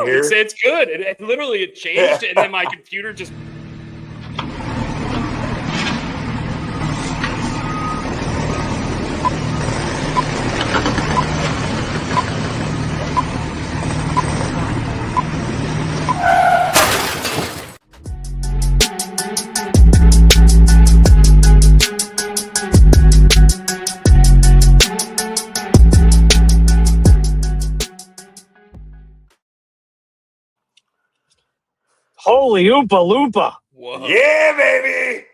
here. It's good. It literally it changed, and then my computer just. Holy Oompa Loompa. Whoa. Yeah, baby.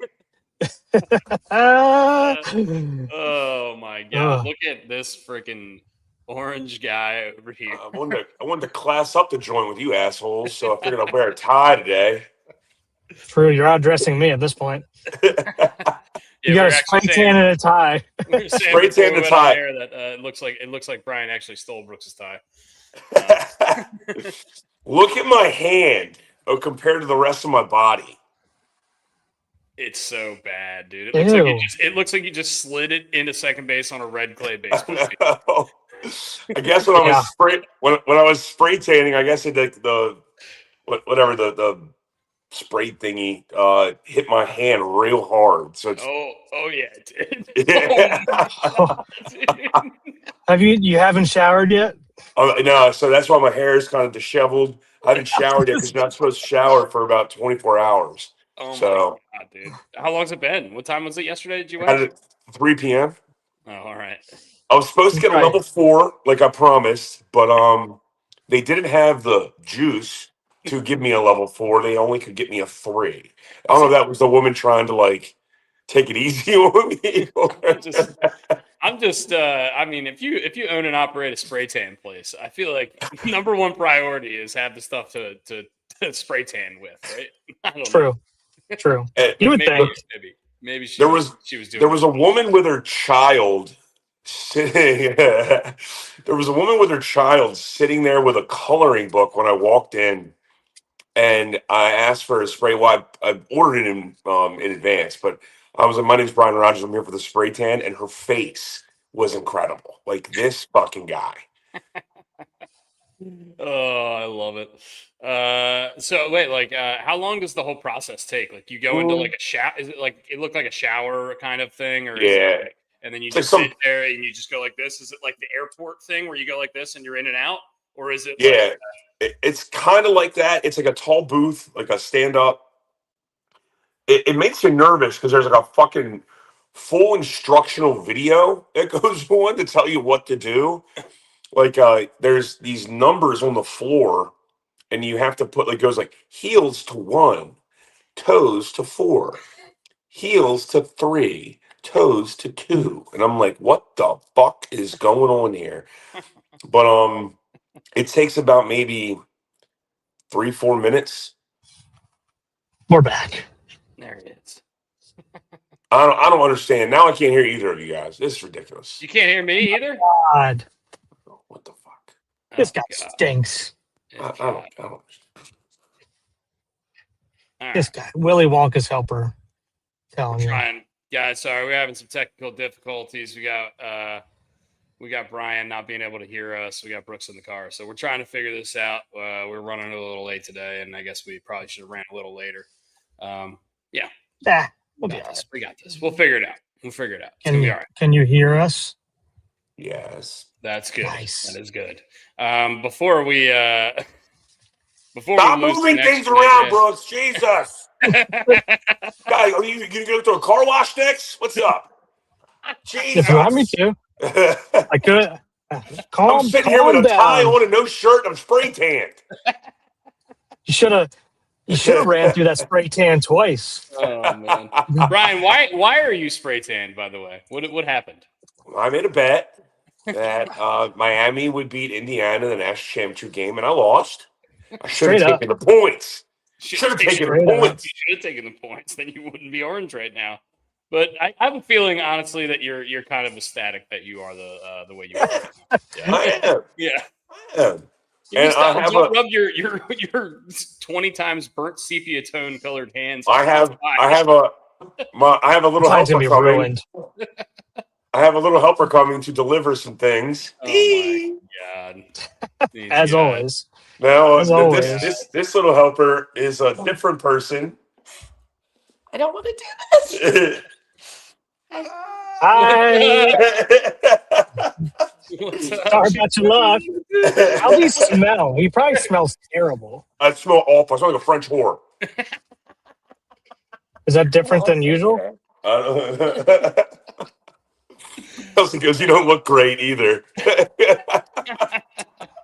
Oh my God. Look at this freaking orange guy over here. I wanted to class up the joint with you assholes, so I figured I'd wear a tie today. True, you're outdressing me at this point. You got a spray tan and a tie. Spray tan and a tie. That it looks like Brian actually stole Brooks's tie. Look at my hand compared to the rest of my body. It's so bad, dude. It looks like you just slid it into second base on a red clay baseball field. I guess when I was spray tanning, I guess the spray thingy hit my hand real hard. So it's, oh yeah, it did. Yeah. You haven't showered yet? No, so that's why my hair is kind of disheveled. I haven't showered yet because you're not supposed to shower for about 24 hours. Oh my God, dude. How long's it been? What time was it yesterday? Did you At 3 p.m. Oh, all right. I was supposed to get a level 4, like I promised, but they didn't have the juice to give me a level 4. They only could get me a 3. I don't know if that was the woman trying to like take it easy on me. I mean, if you own and operate a spray tan place, I feel like number one priority is have the stuff to spray tan with, right? I don't know. True. You would think. Maybe she there was doing. There was a woman with her child sitting. There was a woman with her child sitting there with a coloring book when I walked in, and I asked for a spray. Well, I ordered it in advance, but I was like, "My name's Brian Rogers. I'm here for the spray tan," and her face was incredible. Like this fucking guy. Oh, I love it. So wait, like, how long does the whole process take? Like, you go into like a shower? Is it like it looked like a shower kind of thing, or is it like, and then you just sit there and you just go like this? Is it like the airport thing where you go like this and you're in and out, or is it? Yeah, it's kind of like that. It's like a tall booth, like a stand up. It makes you nervous because there's like a fucking full instructional video that goes on to tell you what to do. Like there's these numbers on the floor, and you have to put like goes like heels to 1, toes to 4, heels to 3, toes to 2, and I'm like, what the fuck is going on here? But it takes about maybe 3-4 minutes. We're back. There it is. I don't understand. Now I can't hear either of you guys. This is ridiculous. You can't hear me either? God. What the fuck? This guy stinks. I don't. This guy, Willy Wonka's helper. Telling you. Yeah, sorry, we're having some technical difficulties. We got Brian not being able to hear us. We got Brooks in the car, so we're trying to figure this out. We're running a little late today, and I guess we probably should have ran a little later. Yeah. We got this. We'll figure it out. It's gonna be all right. Can you hear us? Yes. That's good. Nice. That is good. Before we stop moving things around, Brooks. Jesus. Guy, are you gonna go to a car wash next? What's up? Jesus. If you want me to. I could. I'm sitting here with a tie on and no shirt. And I'm spray tanned. You should have ran through that spray tan twice. Oh man, Brian, why are you spray tanned? By the way, what happened? I made a bet that Miami would beat Indiana in the national championship game, and I lost. I should have taken the points. Should have taken the points. You should have taken the points. Then you wouldn't be orange right now. But I have a feeling, honestly, that you're kind of ecstatic that you are the way you are. Yeah. I am. Yeah. I am. And don't rub your 20 times burnt sepia tone colored hands. I have a little helper coming. I have a little helper coming to deliver some things. Oh my God. As always. Now, As always. this little helper is a different person. I don't want to do this. Hi. Sorry about your luck. How do you smell? He probably smells terrible. I smell awful. I smell like a French whore. Is that different than usual? Kelsey goes, "You don't look great either."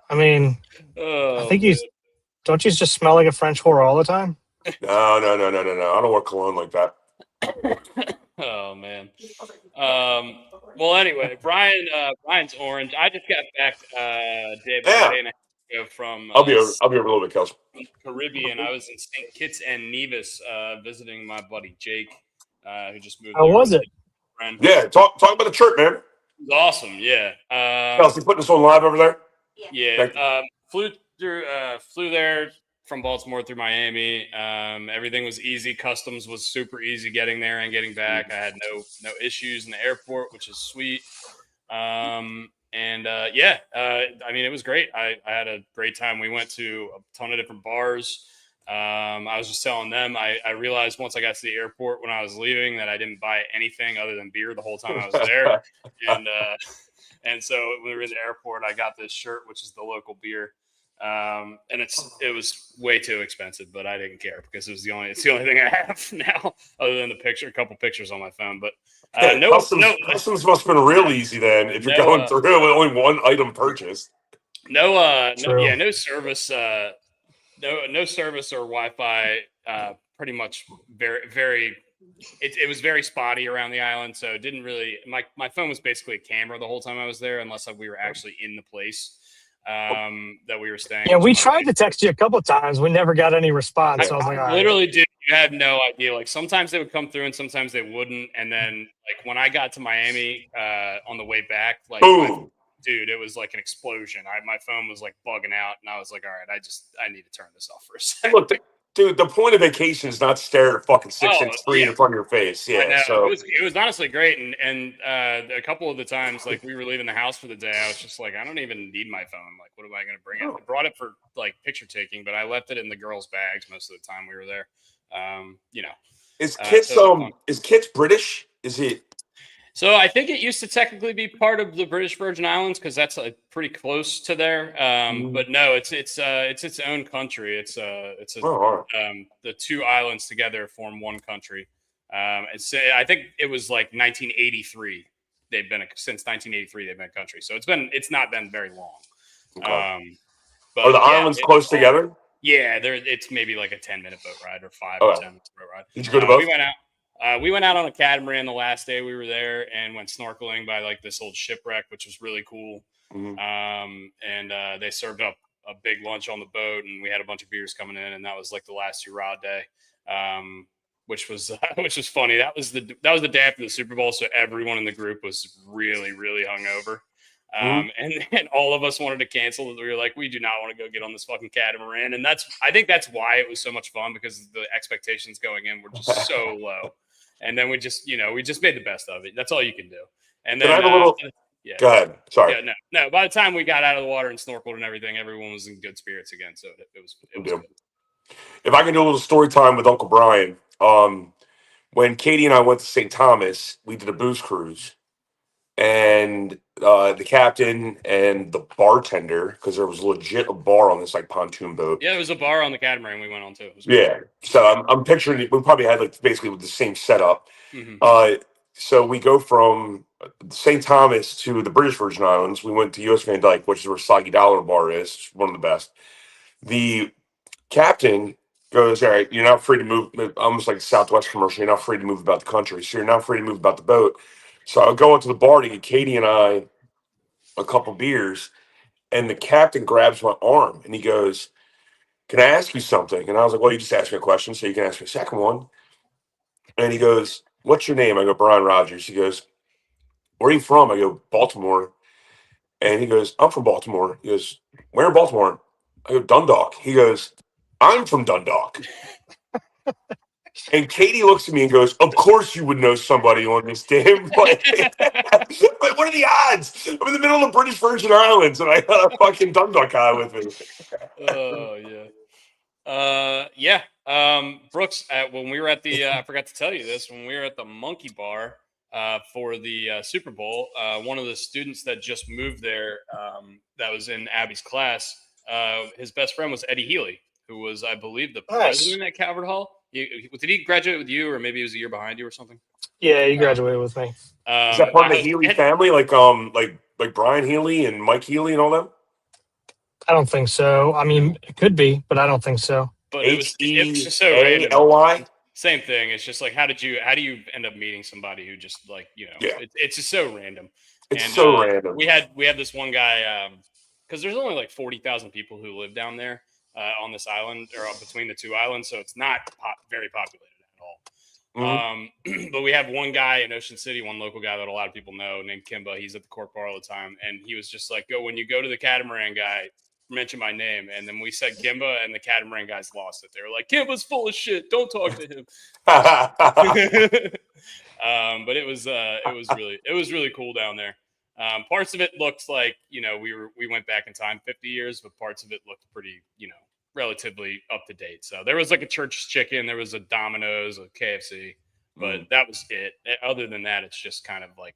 I mean, I think don't you just smell like a French whore all the time? No. I don't wear cologne like that. Oh man. Well, anyway, Brian's orange. I just got back a day and a half ago from. I'll be over a little bit, Kelsey. Caribbean. I was in St. Kitts and Nevis visiting my buddy Jake, who just moved. How was it? Friend. Yeah, talk about the trip, man. It was awesome. Yeah. Kelsey, putting this on live over there. Yeah. Flew there from Baltimore through Miami. Everything was easy. Customs was super easy getting there and getting back. I had no issues in the airport, which is sweet. I mean, it was great. I had a great time. We went to a ton of different bars. I was just telling them, I realized once I got to the airport when I was leaving that I didn't buy anything other than beer the whole time I was there. And so when we were in the airport, I got this shirt, which is the local beer. And it was way too expensive, but I didn't care because it's the only thing I have now other than a couple pictures on my phone. But customs must have been real easy then if you're going through with only one item purchased. No service, no service or Wi-Fi. Pretty much very. It was very spotty around the island, so it didn't really. My phone was basically a camera the whole time I was there, unless we were actually in the place that we were staying. Yeah, we tried to text you a couple times. We never got any response. So I was like, literally, dude, you had no idea. Like sometimes they would come through and sometimes they wouldn't. And then like when I got to Miami on the way back, like dude, it was like an explosion. My phone was like bugging out, and I was like, all right, I need to turn this off for a second. Look, dude, the point of vacation is not to stare at a fucking 6-inch screen in front of your face. Yeah, so it was honestly great, and a couple of the times, like we were leaving the house for the day, I was just like, I don't even need my phone. Like, what am I going to bring? I brought it for like picture taking, but I left it in the girls' bags most of the time we were there. Is Kitts British? Is it? So I think it used to technically be part of the British Virgin Islands because that's pretty close to there. But no, it's its own country. The two islands together form one country. I think it was like 1983. Since 1983 they've been a country. So it's not been very long. Okay. But are the islands close together? Yeah, it's maybe like a 10-minute boat ride or 5 or 10 minute boat ride. Did you go to both? We went out on a catamaran the last day we were there and went snorkeling by like this old shipwreck, which was really cool. Mm-hmm. They served up a big lunch on the boat, and we had a bunch of beers coming in, and that was like the last hurrah day, which was funny. That was the day after the Super Bowl, so everyone in the group was really, really hungover. And all of us wanted to cancel. We were like, we do not want to go get on this fucking catamaran, and I think that's why it was so much fun, because the expectations going in were just so low. And then we just made the best of it. That's all you can do. And then can I have a little? Yeah. Go ahead. Sorry. Yeah, no. By the time we got out of the water and snorkeled and everything, everyone was in good spirits again. So it was good. If I can do a little story time with Uncle Brian, when Katie and I went to St. Thomas, we did a booze cruise, and the captain and the bartender, because there was legit a bar on this like pontoon boat. Yeah, there was a bar on the catamaran we went on too. Yeah, so I'm picturing it. We probably had like basically with the same setup. Mm-hmm. So we go from St. Thomas to the British Virgin Islands. We went to US Van Dyke, which is where Soggy Dollar Bar is, one of the best. The captain goes, all right, you're not free to move, almost like a Southwest commercial. You're not free to move about the country, so you're not free to move about the boat. So I'll go into the bar to get Katie and I a couple beers, and the captain grabs my arm and he goes, can I ask you something? And I was like, well, you just asked me a question, so you can ask me a second one. And he goes, what's your name? I go, Brian Rogers. He goes, where are you from? I go, Baltimore. And he goes, I'm from Baltimore. He goes, where in Baltimore? I go, Dundalk. He goes, I'm from Dundalk. And Katie looks at me and goes, "Of course you would know somebody on this damn plane." Like, what are the odds? I'm in the middle of the British Virgin Islands and I got a fucking Dundalk guy with me. Oh yeah. Brooks, when we were at the, I forgot to tell you this, when we were at the Monkey Bar for the Super Bowl, one of the students that just moved there, that was in Abby's class, his best friend was Eddie Healy, who was, I believe, the president at Calvert Hall. Did he graduate with you, or maybe he was a year behind you or something? Yeah, he graduated with me. Is that part of the Healy family, like Brian Healy and Mike Healy and all them? I don't think so. I mean, it could be, but I don't think so. But it was just so random. H-E-A-L-Y? Same thing. It's just like, how do you end up meeting somebody who just like, it's just so random. It's so random. We had this one guy, because there's only like 40,000 people who live down there on this island, or between the two islands, so it's not very populated at all. Mm-hmm. But we have one guy in Ocean City, one local guy that a lot of people know, named Kimba. He's at the Cork Bar all the time, and he was just like, when you go to the Catamaran guy, mention my name. And then we said Kimba, and the Catamaran guys lost it. They were like, Kimba's full of shit, don't talk to him. But it was really cool down there. Parts of it looked like, we went back in time 50 years, but parts of it looked pretty, relatively up to date. So there was like a Church's Chicken, there was a Domino's, a KFC, but that was it. Other than that, it's just kind of like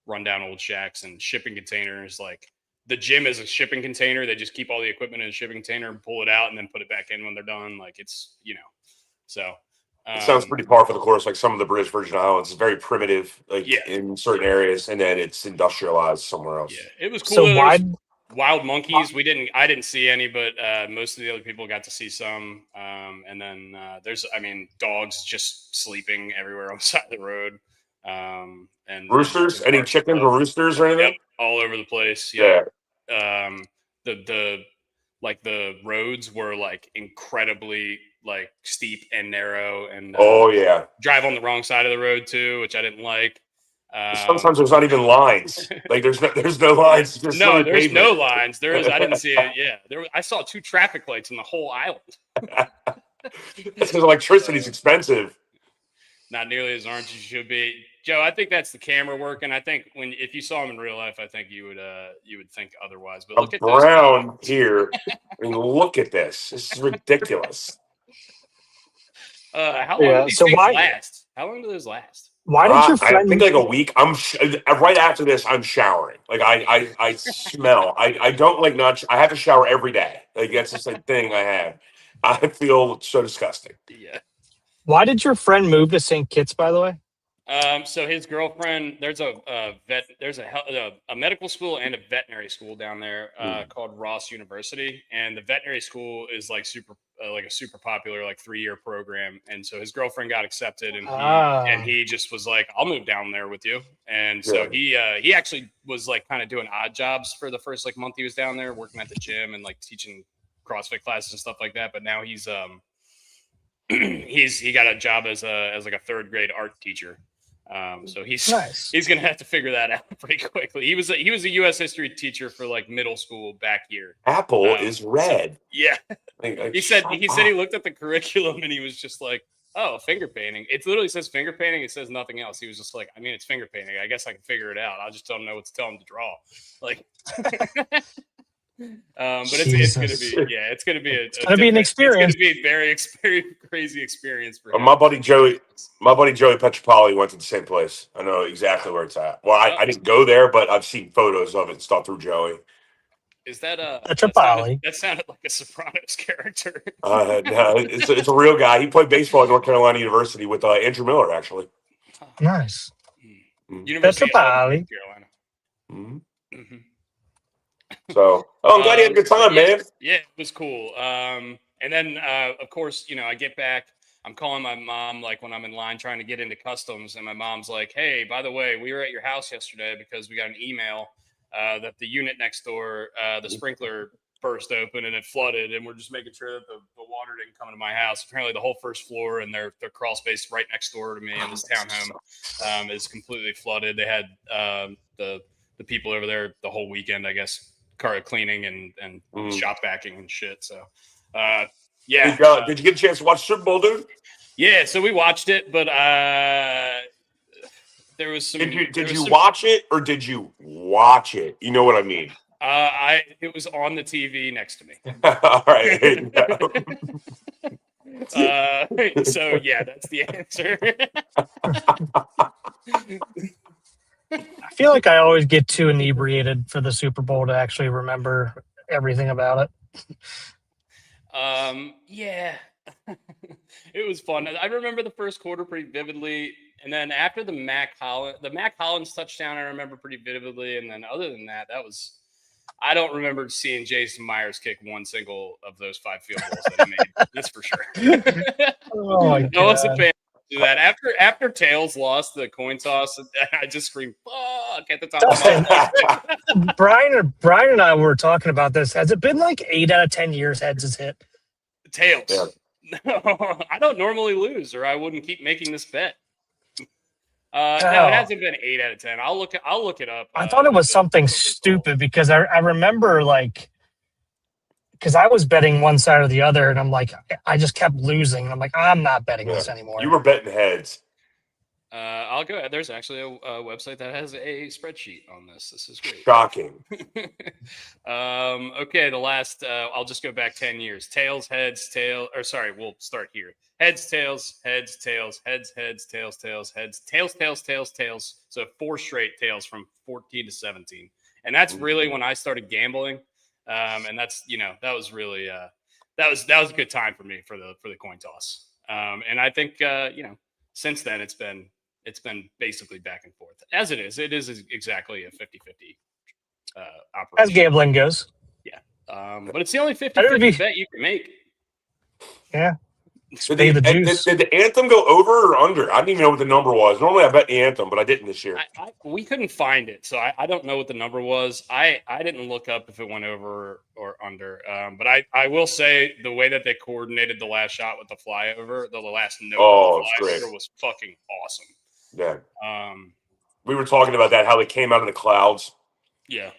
rundown old shacks and shipping containers. Like the gym is a shipping container. They just keep all the equipment in a shipping container and pull it out and then put it back in when they're done. Like it's, so. It sounds pretty par for the course. Like some of the British Virgin Islands is very primitive, in certain areas, and then it's industrialized somewhere else. Yeah, it was cool. So wild monkeys. I didn't see any, but most of the other people got to see some. And then there's dogs just sleeping everywhere on the side of the road. And roosters? Any chickens or roosters or anything? Yep, all over the place. Yeah. The roads were like incredibly like steep and narrow, and drive on the wrong side of the road too, which I didn't like. Sometimes there's not even lines. Like there's no lines. Just no, there's pavement. No lines. There is. I didn't see it. Yeah, I saw 2 traffic lights in the whole island. That's because electricity's expensive. Not nearly as orange as you should be, Joe. I think that's the camera working. I think if you saw him in real life, I think you would think otherwise. But look at brown here. I mean, look at this. This is ridiculous. How long do these things last? How long do those last? Why did your friend? I think like a week. Right after this, I'm showering. Like I smell. I don't like not. I have to shower every day. Like that's just a thing I have. I feel so disgusting. Yeah. Why did your friend move to St. Kitts, by the way? So his girlfriend, there's a medical school and a veterinary school down there called Ross University, and the veterinary school is like a super popular 3-year program. And so his girlfriend got accepted, and he just was like, "I'll move down there with you." And so he actually was like kind of doing odd jobs for the first month he was down there, working at the gym and like teaching CrossFit classes and stuff like that. But now he's he got a job as a 3rd grade art teacher. So he's gonna have to figure that out pretty quickly. He was a U.S. history teacher for middle school back here. Apple is red. So, yeah, he said he looked at the curriculum and he was just like, "Oh, finger painting." It literally says finger painting. It says nothing else. He was just like, "It's finger painting. I guess I can figure it out. I'll just tell him to draw." But it's gonna be an experience. It's gonna be a very crazy experience for him. My buddy Joey Petropoli went to the same place. I know exactly where it's at. Well, I didn't go there, but I've seen photos of it and stuff through Joey. Is that Petropoli? That sounded like a Sopranos character. No, it's a real guy. He played baseball at North Carolina University with Andrew Miller, actually. Nice. University of North Carolina. Mm-hmm. So, I'm glad you had a good time, man. Yeah, it was cool. And then, of course, I get back. I'm calling my mom when I'm in line trying to get into customs, and my mom's like, "Hey, by the way, we were at your house yesterday because we got an email that the unit next door, the sprinkler burst open and it flooded, and we're just making sure that the water didn't come into my house." Apparently, the whole first floor and their crawl space right next door to me in this townhome is completely flooded. They had the people over there the whole weekend, I guess, car cleaning and shop vacuuming and shit. So, yeah. Did you get a chance to watch Super Bowl, dude? Yeah, so we watched it, but there was some. Did you watch it or did you watch it? You know what I mean? It was on the TV next to me. All right. So yeah, that's the answer. I feel like I always get too inebriated for the Super Bowl to actually remember everything about it. Yeah, it was fun. I remember the first quarter pretty vividly, and then after the Mac Hollins touchdown, I remember pretty vividly, and then other than that, I don't remember seeing Jason Myers kick one single of those 5 field goals that he made. That's for sure. Oh my God. I wasn't paying to that. After Tails lost the coin toss, I just screamed "fuck" at the top of my lungs. Brian and I were talking about this. Has it been like 8 out of 10 years heads has hit? Tails. Yeah. No, I don't normally lose, or I wouldn't keep making this bet. No, it hasn't been 8 out of 10. I'll look it up. I thought it was something stupid because I remember because I was betting one side or the other, and I'm like, I just kept losing. I'm like, I'm not betting this anymore. You were betting heads. I'll go ahead. There's actually a website that has a spreadsheet on this. This is great. Shocking. Okay, the last. I'll just go back 10 years. Tails, heads, tail. Or sorry, we'll start here. Heads, tails, heads, tails, heads, heads, tails, tails, heads, tails, tails, tails, tails. So 4 straight tails from 14 to 17, and that's really when I started gambling. And that's that was really that was a good time for me for the coin toss. And I think since then it's been basically back and forth as it is. It is exactly a 50-50 operation. As gambling goes. Yeah. But it's the only 50-50 bet you can make. Yeah. Did the anthem go over or under? I didn't even know what the number was. Normally I bet the anthem, but I didn't this year. We couldn't find it, so I don't know what the number was. I didn't look up if it went over or under. But I will say the way that they coordinated the last shot with the flyover, the last note of the flyover was fucking awesome. Yeah. We were talking about that, how they came out of the clouds. Yeah.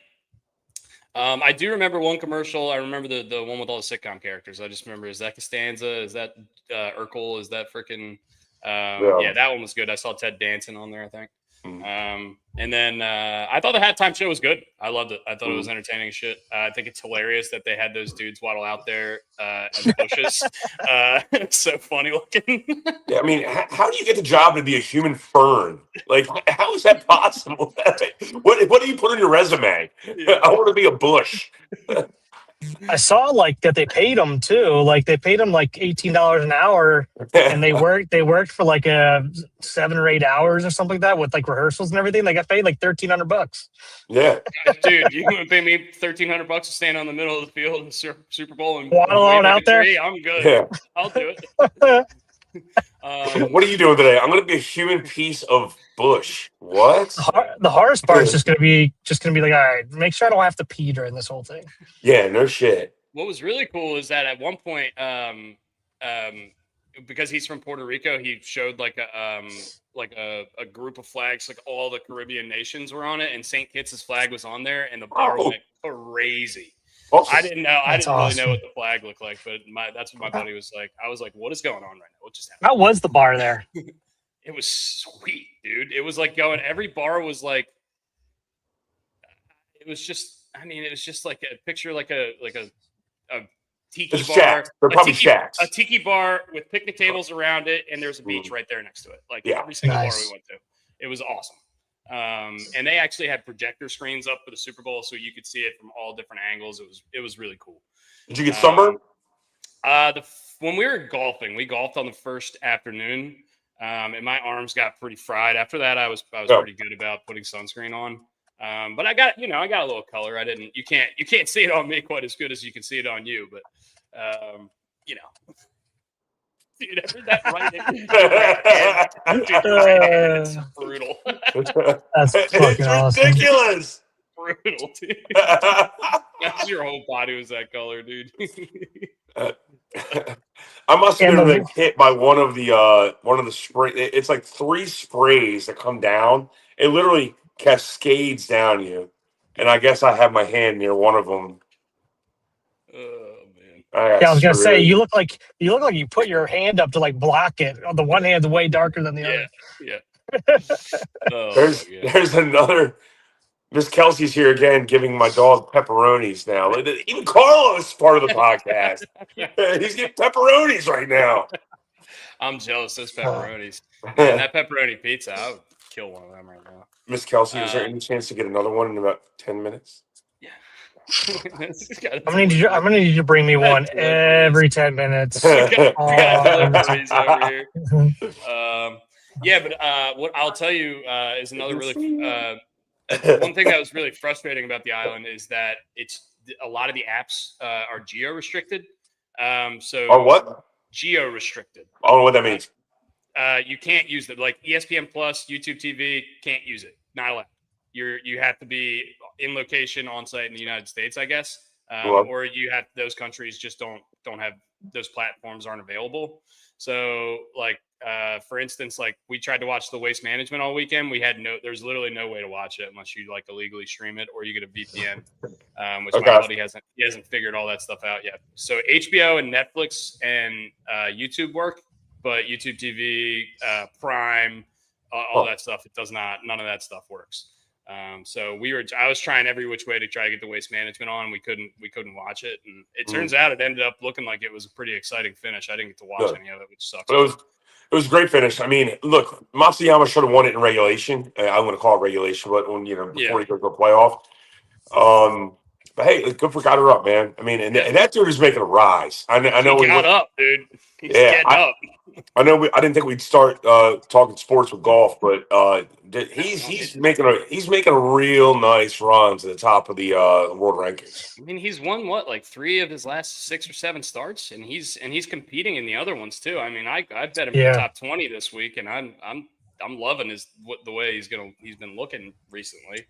I do remember one commercial. I remember the one with all the sitcom characters. I just remember, is that Costanza? Is that Urkel? Is that freaking yeah, that one was good. I saw Ted Danson on there, I think. And then I thought the halftime show was good. I loved it. I thought it was entertaining as shit. I think it's hilarious that they had those dudes waddle out there in the bushes. It's so funny looking. Yeah, I mean, how do you get the job to be a human fern? Like, how is that possible? What do you put on your resume? Yeah. I want to be a bush. I saw that they paid them too. Like they paid them $18 an hour, and they worked for 7 or 8 hours or something like that with rehearsals and everything. They got paid $1,300. Yeah, dude, you want to pay me $1,300 to stand on the middle of the field in Super Bowl and waddle on out there? I'm good. Yeah. I'll do it. What are you doing today? I'm going to be a human piece of bush. What? The hardest part is just going to be all right, make sure I don't have to pee during this whole thing. Yeah, no shit. What was really cool is that at one point, because he's from Puerto Rico, he showed a group of flags, all the Caribbean nations were on it, and St. Kitts' flag was on there, and the bar went crazy. Awesome. I didn't know. I didn't really know what the flag looked like, but that's what my buddy was like. I was like, "What is going on right now? What just happened?" How was the bar there? It was sweet, dude. It was going. Every bar was it was just. I mean, it was just like a picture, like a tiki bar. Shacks. They're probably shacks. A tiki bar with picnic tables around it, and there's a beach right there next to it. Every single bar we went to, it was awesome. And they actually had projector screens up for the Super Bowl, so you could see it from all different angles. It was really cool. Did you get sunburned? When we were golfing, we golfed on the first afternoon, and my arms got pretty fried. After that, I was pretty good about putting sunscreen on. But I got a little color. You can't see it on me quite as good as you can see it on you, but dude, that it's brutal. That's fucking awesome. Ridiculous. Brutal, dude. Your whole body was that color, dude. I must have been hit by one of the spray. It's 3 sprays that come down. It literally cascades down you, and I guess I have my hand near one of them. Oh man. Yeah, I was gonna say you look like you put your hand up to like block it. The one hand's way darker than the other. Yeah. There's another. Miss Kelsey's here again, giving my dog pepperonis now. Even Carlos is part of the podcast. He's getting pepperonis right now. I'm jealous. Those pepperonis, man. That pepperoni pizza, I would kill one of them right now. Miss Kelsey, is there any chance to get another one in about 10 minutes? Yeah. I'm gonna need you to bring me one every 10 minutes. We got deliveries over here. But what I'll tell you is another really one thing that was really frustrating about the island is that it's a lot of the apps are geo restricted. So what? Geo restricted. I don't know what that means. You can't use them, like ESPN Plus, YouTube TV. Can't use it. Not allowed. You have to be in location on site in the United States, I guess, or you have those countries just don't have those platforms aren't available. So, like for instance, like we tried to watch the Waste Management all weekend. There's literally no way to watch it unless you like illegally stream it or you get a VPN, which my buddy hasn't figured all that stuff out yet. So HBO and Netflix and YouTube work, but YouTube TV, Prime, all that stuff, it does not. None of that stuff works. So I was trying every which way to try to get the Waste Management on. We couldn't watch it. And it turns out it ended up looking like it was a pretty exciting finish. I didn't get to watch any of it, which sucks. But it was a great finish. I mean, look, Matsuyama should have won it in regulation. I'm going to call it regulation, but before he goes to a playoff. But hey, good for got her up, man. I mean, and that dude is making a rise. I know he got up, dude. He's getting up. I know. I didn't think we'd start talking sports with golf, but he's making a real nice run to the top of the world rankings. I mean, he's won like 3 of his last 6 or 7 starts, and he's competing in the other ones too. I mean, I bet him for top 20 this week, and I'm loving the way he's been looking recently.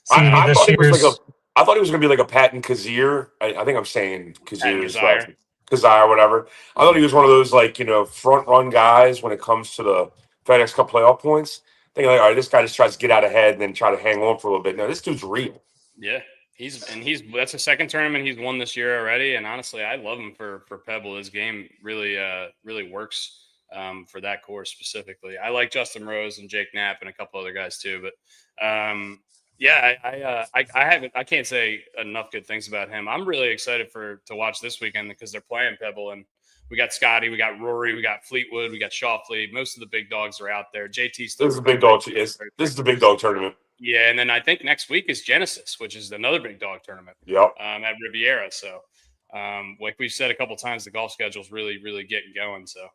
I thought he was going to be like a Patton Kazir. I think I'm saying Kazir. Kazire, whatever. I thought he was one of those front run guys when it comes to the FedEx Cup playoff points. Thinking like, all right, this guy just tries to get out ahead and then try to hang on for a little bit. No, this dude's real. Yeah, that's the second tournament he's won this year already. And honestly, I love him for Pebble. His game really works for that course specifically. I like Justin Rose and Jake Knapp and a couple other guys too, but I can't say enough good things about him. I'm really excited to watch this weekend because they're playing Pebble, and we got Scotty, we got Rory, we got Fleetwood, we got Shawfleet. Most of the big dogs are out there. JT's still. This is the big dog tournament. Yeah, and then I think next week is Genesis, which is another big dog tournament. Yep. At Riviera. So, like we've said a couple times, the golf schedule is really, really getting going. So.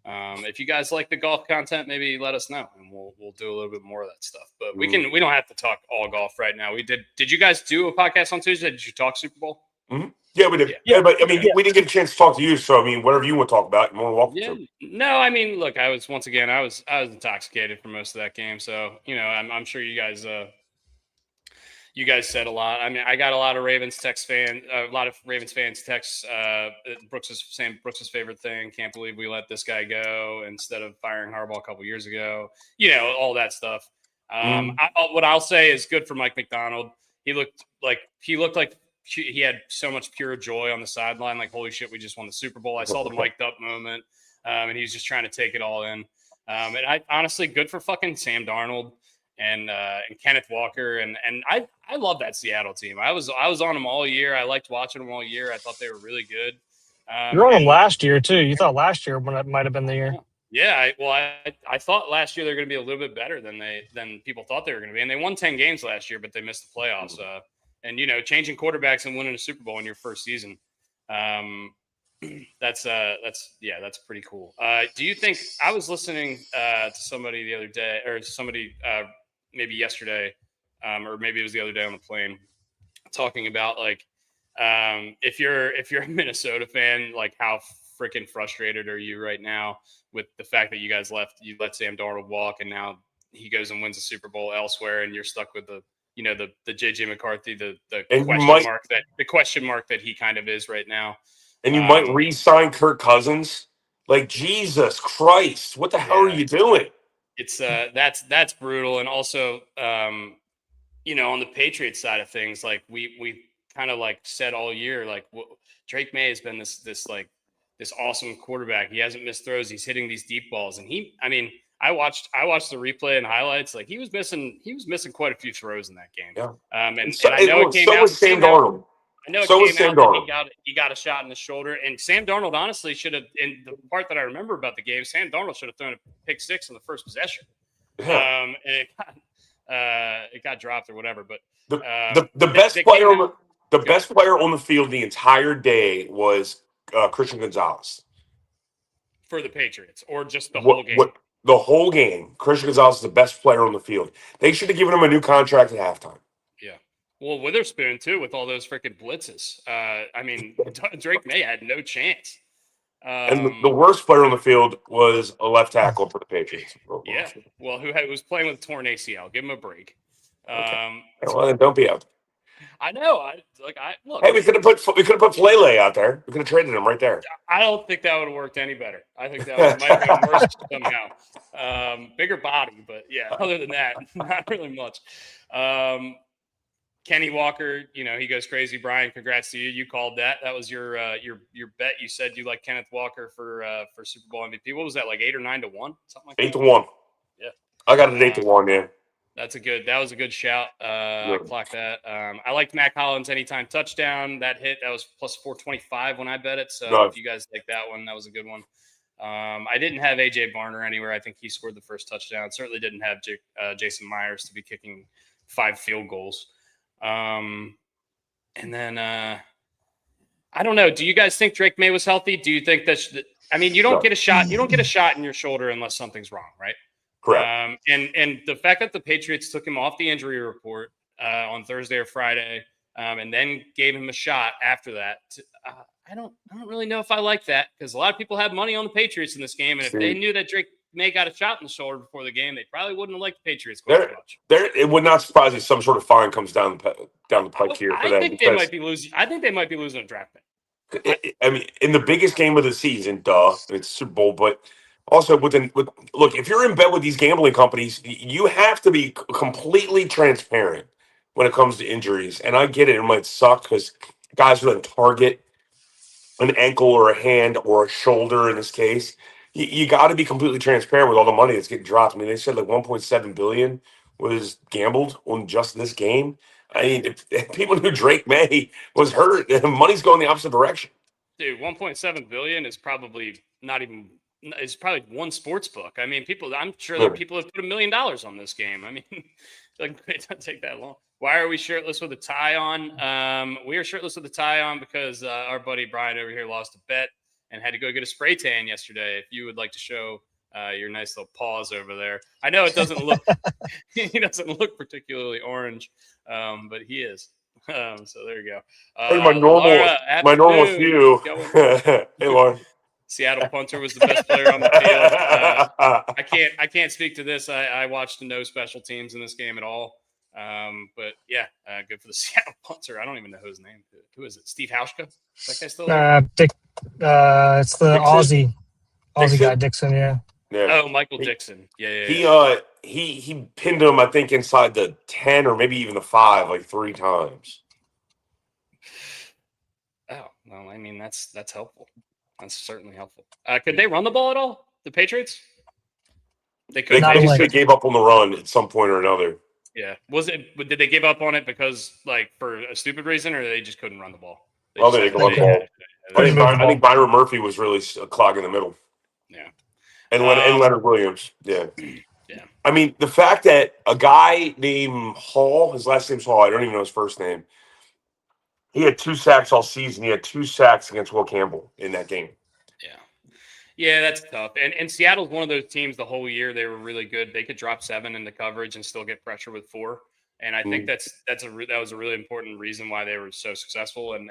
If you guys like the golf content, maybe let us know, and we'll do a little bit more of that stuff. But we don't have to talk all golf right now. Did you guys do a podcast on Tuesday? Did you talk Super Bowl? Mm-hmm. Yeah, we did. Yeah, but I mean, we didn't get a chance to talk to you. So I mean, whatever you want to talk about, you want to walk through. No, I mean, look, I was intoxicated for most of that game. So I'm sure you guys. You guys said a lot. I mean, I got a lot of Ravens fans text Brooks's favorite thing. Can't believe we let this guy go instead of firing Harbaugh a couple years ago. All that stuff. What I'll say is good for Mike McDonald. He looked like he had so much pure joy on the sideline. Like, holy shit, we just won the Super Bowl. I saw the mic'd up moment, and he was just trying to take it all in. And I honestly, good for fucking Sam Darnold. And Kenneth Walker and I love that Seattle team. I was on them all year. I liked watching them all year. I thought they were really good. You were on them last year too. You thought last year when it might have been the year. Yeah, I thought last year they're going to be a little bit better than people thought they were going to be. And they won 10 games last year, but they missed the playoffs. And changing quarterbacks and winning a Super Bowl in your first season. That's pretty cool. Do you think I was listening to somebody the other day or somebody maybe yesterday or maybe it was the other day on the plane talking about like if you're a Minnesota fan, like how freaking frustrated are you right now with the fact that you let Sam Darnold walk and now he goes and wins a Super Bowl elsewhere and you're stuck with the JJ McCarthy, the question mark that he kind of is right now. And you might re-sign Kirk Cousins. Like, Jesus Christ, what the hell are you doing? It's that's brutal. And also, on the Patriots side of things, like we kind of like said all year, like Drake May has been this awesome quarterback. He hasn't missed throws. He's hitting these deep balls, and I watched the replay and highlights. Like he was missing quite a few throws in that game. Yeah. And I know it came out. Was Sam Darnold. I know it came out that he got a shot in the shoulder, and Sam Darnold honestly should have. And the part that I remember about the game, Sam Darnold should have thrown a pick six on the first possession. Yeah. And it got dropped or whatever. But the best player on the field the entire day was Christian Gonzalez for the Patriots, or just the whole game. The whole game, Christian Gonzalez is the best player on the field. They should have given him a new contract at halftime. Yeah. Well, Witherspoon, too, with all those freaking blitzes. Drake May had no chance. And the worst player on the field was a left tackle for the Patriots. Yeah. Well, who was playing with a torn ACL. Give him a break. Okay. Well, then don't be out. I know. Look. Hey, we could have put Flele out there. We could have traded him right there. I don't think that would have worked any better. I think that might have been worse somehow. Bigger body, but yeah. Other than that, not really much. Kenny Walker, he goes crazy. Brian, congrats to you. You called that. That was your bet. You said you like Kenneth Walker for Super Bowl MVP. What was that, like 8 or 9 to 1? Something like that. 8-1. Yeah. I got it 8-1, yeah. That was a good shout. I clocked that. I liked Mac Hollins anytime touchdown. That hit, that was plus 425 when I bet it. So if you guys like that one, that was a good one. I didn't have AJ Barner anywhere. I think he scored the first touchdown. Certainly didn't have Jason Myers to be kicking 5 field goals. And then I don't know. Do you guys think Drake May was healthy? Do you think that? You don't get a shot. You don't get a shot in your shoulder unless something's wrong, right? Correct. And the fact that the Patriots took him off the injury report on Thursday or Friday, and then gave him a shot after that. I don't really know if I like that, because a lot of people have money on the Patriots in this game, and if they knew that Drake May got a shot in the shoulder before the game, they probably wouldn't have liked the Patriots quite as much. It would not surprise me if some sort of fine comes down the pike here for them. I think they might be losing a draft pick. In the biggest game of the season, it's Super Bowl, but also look, if you're in bed with these gambling companies, you have to be completely transparent when it comes to injuries. And I get it; it might suck because guys who target an ankle or a hand or a shoulder in this case, you got to be completely transparent with all the money that's getting dropped. They said like 1.7 billion was gambled on just this game. If people knew Drake May was hurt, money's going the opposite direction. Dude, 1.7 billion is probably not even. It's probably one sports book. I'm sure that people have put $1 million on this game. It doesn't take that long. Why are we shirtless with a tie on? We are shirtless with a tie on because our buddy Brian over here lost a bet and had to go get a spray tan yesterday. If you would like to show your nice little paws over there. I know it doesn't look, he doesn't look particularly orange, but he is. So there you go. My normal hue. Hey, Lauren. Seattle punter was the best player on the field. I can't speak to this. I watched no special teams in this game at all. But yeah, good for the Seattle punter. I don't even know his name. Who is it? Steve Hauschka? Is that guy still there? Dick. It's the Dixon? Aussie guy, Dixon. Yeah. Oh, Michael Dixon. Yeah. He pinned him, I think, inside the 10 or maybe even the 5 like 3 times. Oh well, that's helpful. That's certainly helpful. Could they run the ball at all? The Patriots? They could. They gave up on the run at some point or another. Yeah. Did they give up on it because for a stupid reason, or they just couldn't run the ball? They couldn't run the ball. I think Byron Murphy was really clogging the middle. Yeah. And Leonard Williams. Yeah. Yeah. The fact that a guy named Hall, his last name's Hall, I don't even know his first name. He had 2 sacks all season. He had 2 sacks against Will Campbell in that game. Yeah, that's tough. And Seattle's one of those teams the whole year they were really good. They could drop 7 into coverage and still get pressure with 4. And I think that was a really important reason why they were so successful. And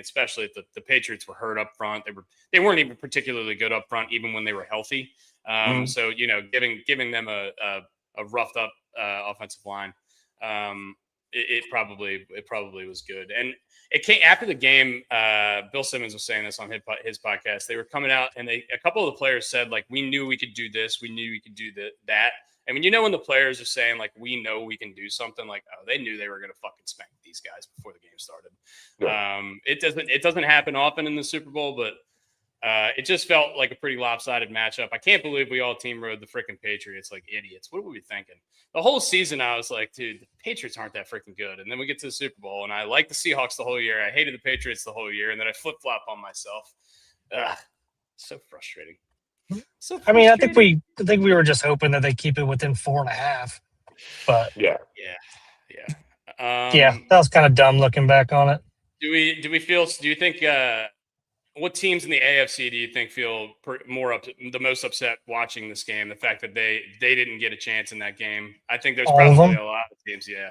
especially if the Patriots were hurt up front. They weren't even particularly good up front, even when they were healthy. So giving them a roughed up offensive line. It probably was good. And it came after the game. Bill Simmons was saying this on his podcast. They were coming out and a couple of the players said, like, we knew we could do this. We knew we could do that. And when the players are saying, like, we know we can do something, like, oh, they knew they were going to fucking spank the these guys before the game started. Yeah. It doesn't happen often in the Super Bowl, but it just felt like a pretty lopsided matchup. I can't believe we all team rode the freaking Patriots like idiots. What were we thinking? The whole season, I was like, dude, the Patriots aren't that freaking good. And then we get to the Super Bowl, and I liked the Seahawks the whole year. I hated the Patriots the whole year, and then I flip-flop on myself. So frustrating. So frustrating. I mean, I think we were just hoping that they keep it within 4.5. But yeah. That was kind of dumb looking back on it. Do you think what teams in the AFC do you think feel the most upset watching this game? The fact that they didn't get a chance in that game. I think there's probably a lot of teams. Yeah,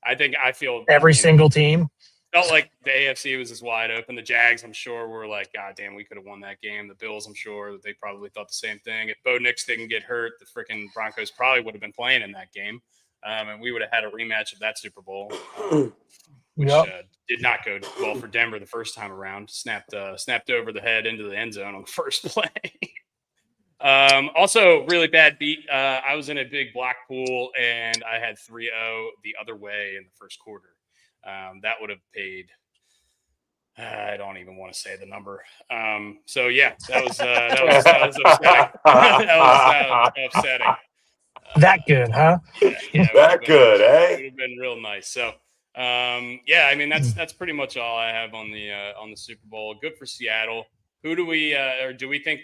I feel every single team felt like the AFC was just wide open. The Jags, I'm sure, were like, God damn, we could have won that game. The Bills, I'm sure they probably thought the same thing. If Bo Nix didn't get hurt, the freaking Broncos probably would have been playing in that game, and we would have had a rematch of that Super Bowl. Which did not go well for Denver the first time around. Snapped over the head into the end zone on the first play. Also, really bad beat. I was in a big block pool, and I had 3-0 the other way in the first quarter. That would have paid. I don't even want to say the number. So yeah, that was upsetting. That was upsetting. That good, huh? Yeah, that good, eh? It would have been real nice. So. I mean that's pretty much all I have on the Super Bowl. Good for Seattle. Who do we or do we think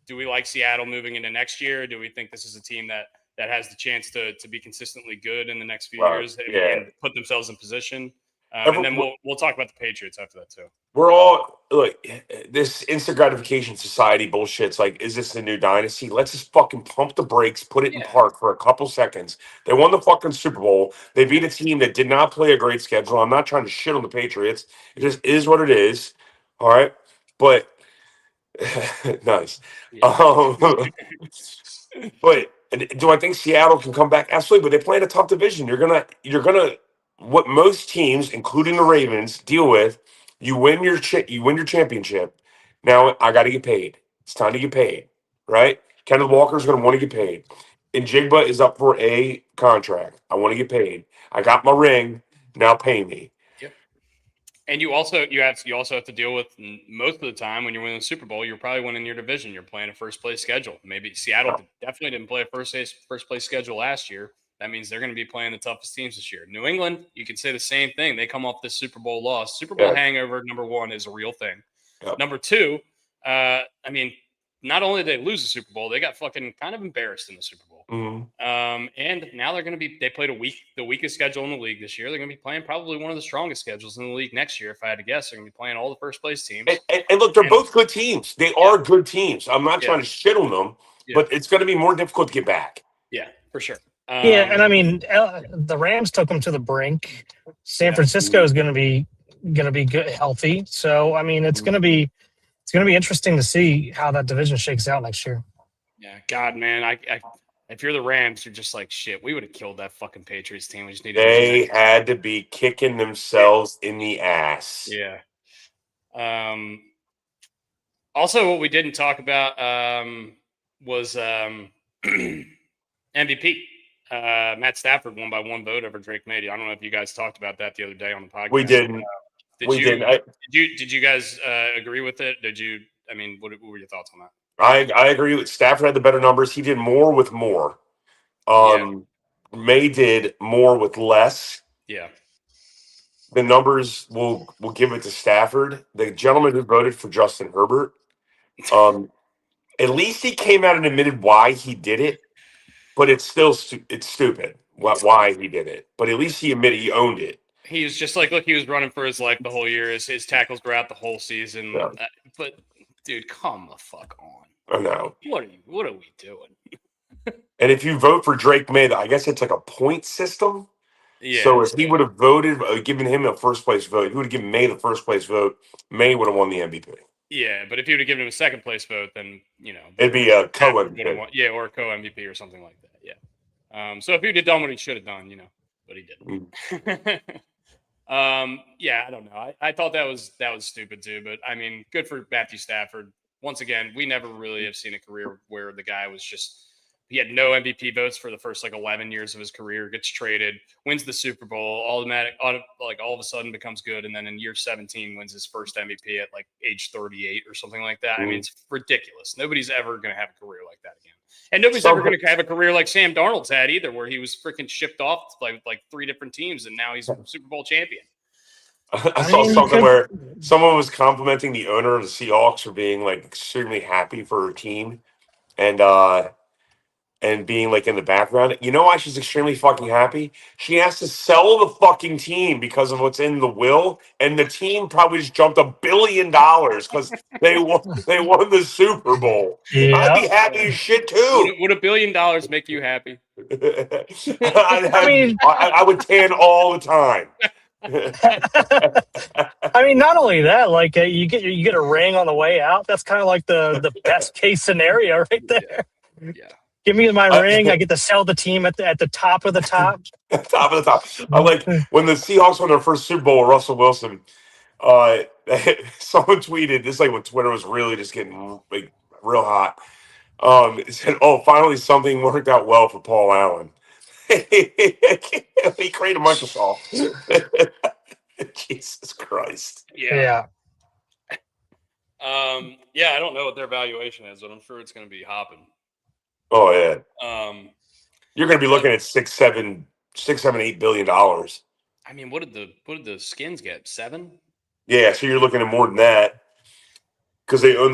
do we like Seattle moving into next year? Do we think this is a team that has the chance to be consistently good in the next few years and put themselves in position? And then we'll talk about the Patriots after that too. We're all this instant gratification society bullshit. It's like, is this the new dynasty? Let's just fucking pump the brakes, put it in park for a couple seconds. They won the fucking Super Bowl. They beat a team that did not play a great schedule. I'm not trying to shit on the Patriots. It just is what it is. All right, but nice. Yeah. But do I think Seattle can come back? Absolutely. But they play in a tough division. You're gonna what most teams, including the Ravens, deal with. You win your championship. Now I got to get paid. It's time to get paid, right? Kenneth Walker's going to want to get paid. And Jigba is up for a contract. I want to get paid. I got my ring. Now pay me. Yep. And you also have to deal with most of the time when you're winning the Super Bowl, you're probably winning your division. You're playing a first place schedule. Maybe Seattle definitely didn't play a first place schedule last year. That means they're going to be playing the toughest teams this year. New England, you can say the same thing. They come off this Super Bowl loss. Super Bowl hangover, number one, is a real thing. Yep. Number two, I mean, not only did they lose the Super Bowl, they got fucking kind of embarrassed in the Super Bowl. Mm-hmm. And now they played the weakest schedule in the league this year. They're going to be playing probably one of the strongest schedules in the league next year. If I had to guess, they're going to be playing all the first place teams. And look, they're both good teams. They are good teams. I'm not trying to shit on them, but it's going to be more difficult to get back. Yeah, for sure. And I mean, the Rams took them to the brink. San Francisco is going to be good, healthy. So I mean, it's going to be interesting to see how that division shakes out next year. Yeah, God, man, if you're the Rams, you're just like, shit. We would have killed that fucking Patriots team. We just needed. They had to be kicking themselves in the ass. Yeah. Also, what we didn't talk about was MVP. Matt Stafford won by 1 vote over Drake May. I don't know if you guys talked about that the other day on the podcast. We didn't. Did you guys agree with it? Did you? I mean, what were your thoughts on that? I agree with Stafford had the better numbers. He did more with more. May did more with less. Yeah. The numbers will give it to Stafford. The gentleman who voted for Justin Herbert, at least he came out and admitted why he did it. But it's still it's stupid why he did it. But at least he admitted he owned it. He was just like, look, he was running for his life the whole year. His tackles were out the whole season. Yeah. But dude, come the fuck on. I know. What are we doing? And if you vote for Drake May, I guess it's like a point system. Yeah. So if he would have voted, given him a first place vote, he would have given May the first place vote. May would have won the MVP. Yeah, but if you would have given him a second place vote, then it'd be a co-MVP. Yeah, or a co-MVP or something like that. Yeah. So if he would have done what he should have done, but he didn't. Yeah, I don't know. I thought that was stupid too. But I mean, good for Matthew Stafford. Once again, we never really have seen a career where the guy was just He had no MVP votes for the first 11 years of his career, gets traded, wins the Super Bowl, all of a sudden becomes good. And then in year 17 wins his first MVP at age 38 or something like that. I mean, it's ridiculous. Nobody's ever going to have a career like that again. And nobody's ever going to have a career like Sam Darnold's had either, where he was freaking shipped off to like 3 different teams and now he's a Super Bowl champion. I saw something where someone was complimenting the owner of the Seahawks for being extremely happy for her team and being in the background. You know why she's extremely fucking happy? She has to sell the fucking team because of what's in the will, and the team probably just jumped $1 billion because they won the Super Bowl. Yeah. I'd be happy as shit too. Would $1 billion make you happy? I would tan all the time. I mean, not only that, you get a ring on the way out. That's kind of like the best case scenario right there. Yeah. Give me my ring. I get to sell the team at the top of the top. Top of the top. I when the Seahawks won their first Super Bowl with Russell Wilson. Someone tweeted this when Twitter was really just getting real hot. It said, "Oh, finally something worked out well for Paul Allen." He created Microsoft. Jesus Christ. Yeah. Yeah, I don't know what their valuation is, but I'm sure it's going to be hopping. Oh yeah. You're going to be looking at $8 billion. I mean, what did the Skins get? 7? Yeah, so you're looking at more than that because they own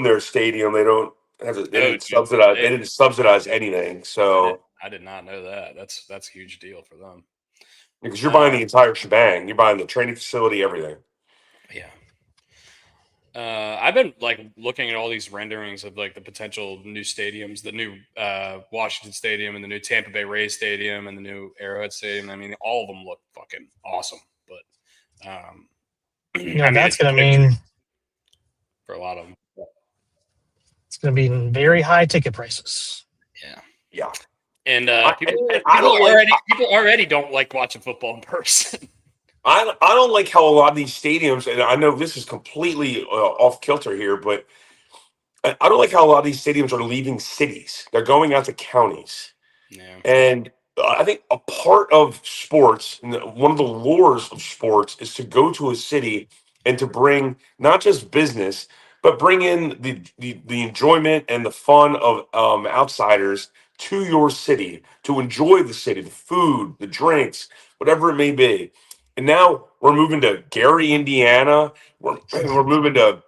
their stadium. They don't have to. They didn't subsidize anything. So I did not know that. That's a huge deal for them. Because you're buying the entire shebang. You're buying the training facility, everything. Yeah. I've been looking at all these renderings of the potential new stadiums, the new Washington Stadium and the new Tampa Bay Rays Stadium and the new Arrowhead Stadium. I mean, all of them look fucking awesome, but that's going to mean for a lot of them, it's going to be very high ticket prices. Yeah. And people already don't like watching football in person. I don't like how a lot of these stadiums, and I know this is completely off kilter here, but I don't like how a lot of these stadiums are leaving cities. They're going out to counties. Yeah. And I think a part of sports, and one of the lures of sports, is to go to a city and to bring not just business, but bring in the enjoyment and the fun of outsiders to your city, to enjoy the city, the food, the drinks, whatever it may be. And now we're moving to Gary, Indiana. We're moving to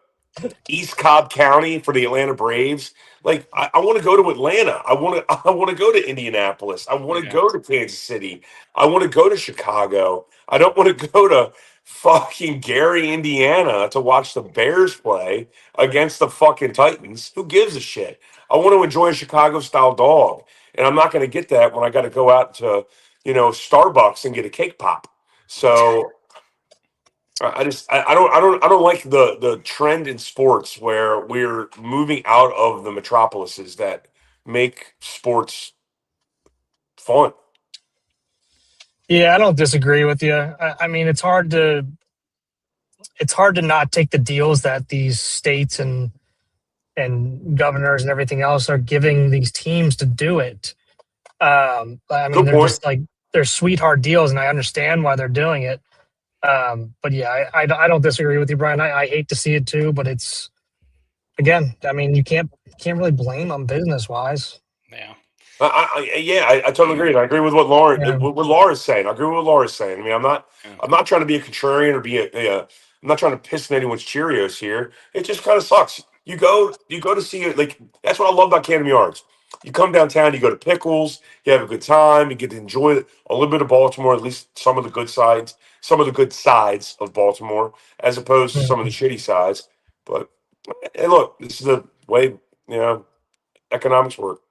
East Cobb County for the Atlanta Braves. I want to go to Atlanta. I want to go to Indianapolis. I want to go to Kansas City. I want to go to Chicago. I don't want to go to fucking Gary, Indiana to watch the Bears play against the fucking Titans. Who gives a shit? I want to enjoy a Chicago style dog. And I'm not going to get that when I got to go out to, Starbucks and get a cake pop. So I don't like the trend in sports where we're moving out of the metropolises that make sports fun. Yeah, I don't disagree with you. I mean, it's hard to not take the deals that these states and governors and everything else are giving these teams to do it. I mean, they're just they're sweetheart deals, and I understand why they're doing it. But yeah, I don't disagree with you, Brian. I hate to see it too, but it's, again, I mean, you can't really blame them business wise. Yeah. I totally agree. I agree with what Laura's saying. I agree with what Laura's saying. I mean, I'm not trying to be a contrarian or I'm not trying to piss in anyone's Cheerios here. It just kind of sucks. You go to see it. That's what I love about Camden Yards. You come downtown, you go to Pickles, you have a good time, you get to enjoy a little bit of Baltimore, at least some of the good sides of Baltimore, as opposed to some of the shitty sides. But hey, look, this is the way economics work.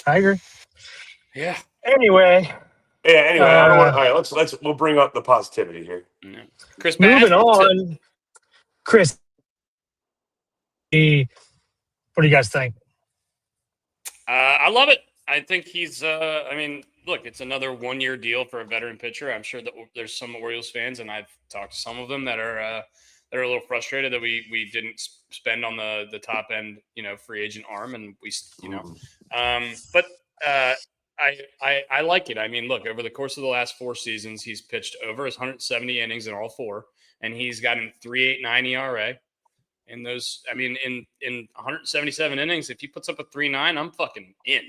I agree. Yeah. Anyway. I don't want. All right, we'll bring up the positivity here. Yeah. Chris, moving on. Chris, what do you guys think? I love it. I think he's. I mean, look, it's another 1-year deal for a veteran pitcher. I'm sure that there's some Orioles fans, and I've talked to some of them that are they're a little frustrated that we didn't spend on the top end, free agent arm, and we, but I like it. I mean, look, over the course of the last 4 seasons, he's pitched over his 170 innings in all 4, and he's got a 3.89 ERA. In those, I mean, in 177 innings, if he puts up a 3.9, I'm fucking in.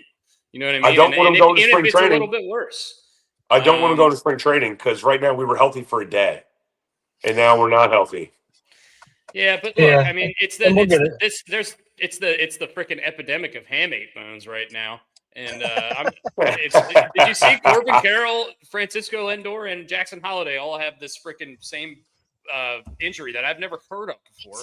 You know what I mean? I don't want him going to spring training. It's a little bit worse. I don't want to go to spring training because right now we were healthy for a day, and now we're not healthy. Yeah, but look, I mean, it's the freaking epidemic of hamate bones right now. And did you see Corbin Carroll, Francisco Lindor, and Jackson Holliday all have this freaking same injury that I've never heard of before,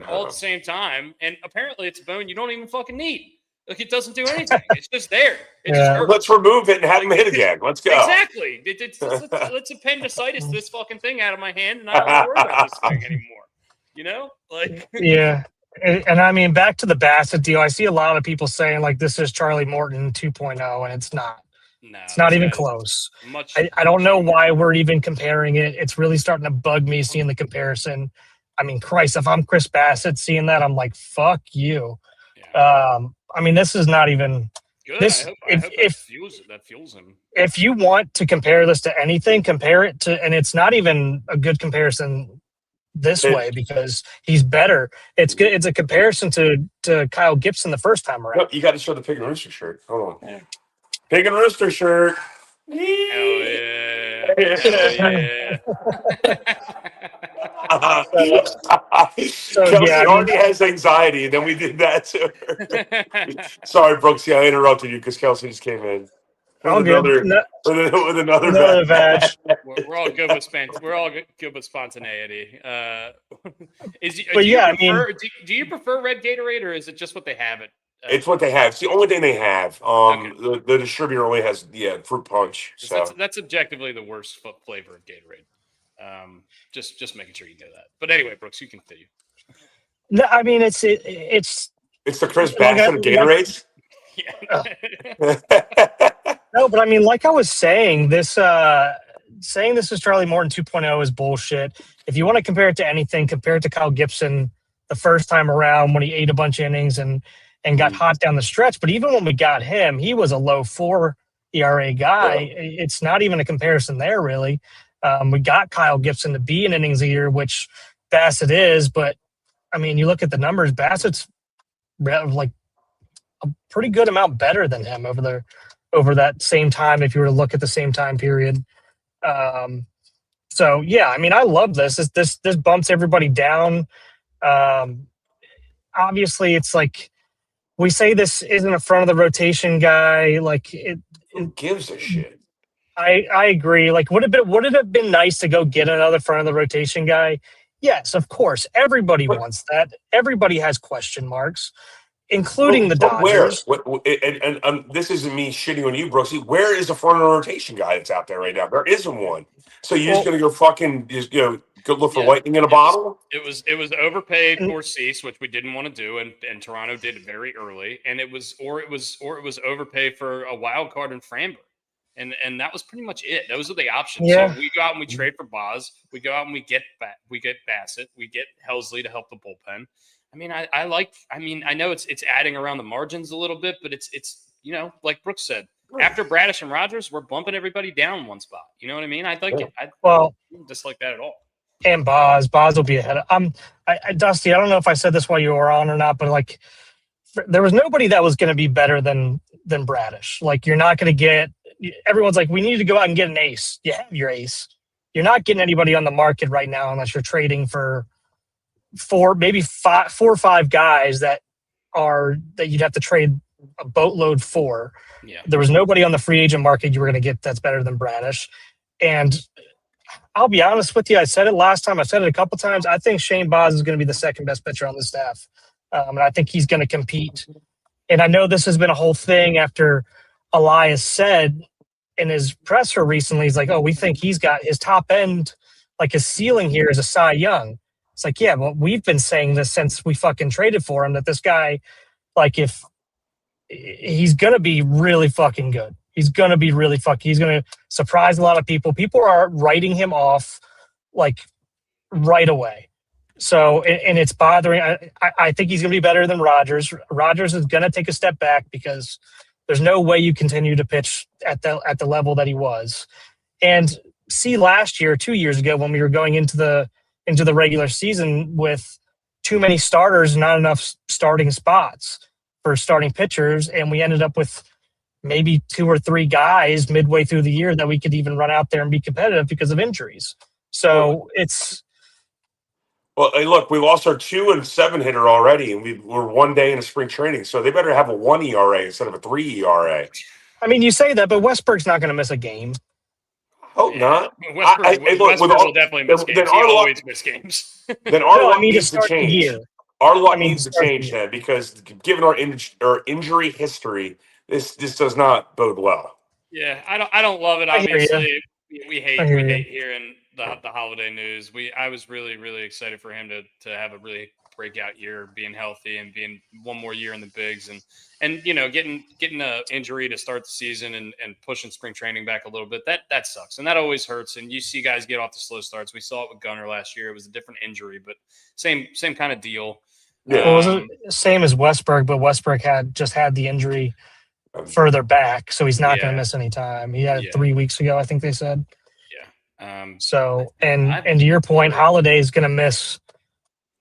all at the same time? And apparently, it's a bone you don't even fucking need. Like, it doesn't do anything. It's just there. It just hurts. Let's remove it and have him hit again. Let's go. Exactly. Let's appendicitis this fucking thing out of my hand, and I don't worry about this thing anymore. Yeah. And I mean, back to the Bassitt deal, I see a lot of people saying, like, this is Charlie Morton 2.0, and it's not. No, it's not even close. I don't know why we're even comparing it. It's really starting to bug me seeing the comparison. I mean, Christ, if I'm Chris Bassitt seeing that, I'm like, fuck you. Yeah. I mean, this is not even good. I hope that fuels him. If you want to compare this to anything, compare it to, and it's not even a good comparison this way because he's better. It's good. It's a comparison to Kyle Gibson the first time around. No, you got to show the Pig and Rooster shirt. Hold on. Yeah. Pig and Rooster shirt. Hell yeah. Hell yeah. Kelsey already has anxiety, and then we did that to her. Sorry, Brooksy, I interrupted you because Kelsey just came in. With another badge. We're all good with spontaneity. Do you prefer red Gatorade, or is it just what they have it? It's what they have. It's the only thing they have. Okay. The distributor only has fruit punch. So that's objectively the worst flavor of Gatorade. Just making sure you know that. But anyway, Brooks, you can continue. No, I mean it's the Chris Bassitt of Gatorades. No, but I mean, like I was saying, saying this is Charlie Morton 2.0 is bullshit. If you want to compare it to anything, compare it to Kyle Gibson the first time around when he ate a bunch of innings and got hot down the stretch. But even when we got him, he was a low 4 ERA guy. Yeah. It's not even a comparison there, really. We got Kyle Gibson to be an innings a year, which Bassitt is. But, I mean, you look at the numbers, Bassitt's like a pretty good amount better than him over that same time if you were to look at the same time period. So, yeah, I mean, I love this. This bumps everybody down. Obviously, it's like we say this isn't a front of the rotation guy. Like who gives a shit? I agree. Like, would it have been nice to go get another front of the rotation guy? Yes, of course. Everybody wants that. Everybody has question marks, including the Dodgers. Where? And this isn't me shitting on you, Brooksy. Where is the front of the rotation guy that's out there right now? There isn't one. So you're just gonna go go look for lightning in a bottle? It was overpaid for Cease, which we didn't want to do, and Toronto did it very early. And it was overpaid for a wild card in Framber. And that was pretty much it. Those are the options. Yeah. So we go out and we trade for Boz. We go out and we get Bassitt. We get Helsley to help the bullpen. I mean, I know it's adding around the margins a little bit, but it's like Brooks said, after Bradish and Rogers, we're bumping everybody down one spot. You know what I mean? I'd like it. I don't dislike that at all. And Boz will be ahead of Dusty, I don't know if I said this while you were on or not, but like there was nobody that was going to be better than Bradish. Like you're not going to get. Everyone's like, we need to go out and get an ace. You have your ace. You're not getting anybody on the market right now unless you're trading for four or five guys that you'd have to trade a boatload for. Yeah. There was nobody on the free agent market you were going to get that's better than Bradish. And I'll be honest with you. I said it last time. I said it a couple times. I think Shane Boz is going to be the second best pitcher on the staff. And I think he's going to compete. And I know this has been a whole thing after Elias said in his presser recently, he's like, oh, we think he's got his top end, like his ceiling here is a Cy Young. It's like, yeah, well, we've been saying this since we fucking traded for him, that this guy, like if he's going to be really fucking good, he's going to surprise a lot of people. People are writing him off like right away. So, and it's bothering. I think he's going to be better than Rogers. Rogers is going to take a step back because there's no way you continue to pitch at the level that he was. And see, last year, 2 years ago, when we were going into the regular season with too many starters, not enough starting spots for starting pitchers, and we ended up with maybe 2 or 3 guys midway through the year that we could even run out there and be competitive because of injuries. So it's. Well, hey, look, we lost our 2 and 7 hitter already, and we're 1 day into spring training, so they better have a 1 ERA instead of a 3 ERA. I mean, you say that, but Westburg's not going to miss a game. Hope not. Westburg will definitely miss games. He always miss games. Then our luck needs to change. Our luck needs to change then, because given our injury history, this does not bode well. Yeah, I don't love it. Obviously, we hate hearing the Holliday news. I was really, really excited for him to have a really breakout year, being healthy and being one more year in the bigs, and getting an injury to start the season and pushing spring training back a little bit. That sucks, and that always hurts. And you see guys get off the slow starts. We saw it with Gunnar last year. It was a different injury, but same kind of deal. Yeah, it was the same as Westburg, but Westburg had the injury further back, so he's not going to miss any time. He had it 3 weeks ago, I think they said. Yeah. So and to your point, Holliday is going to miss.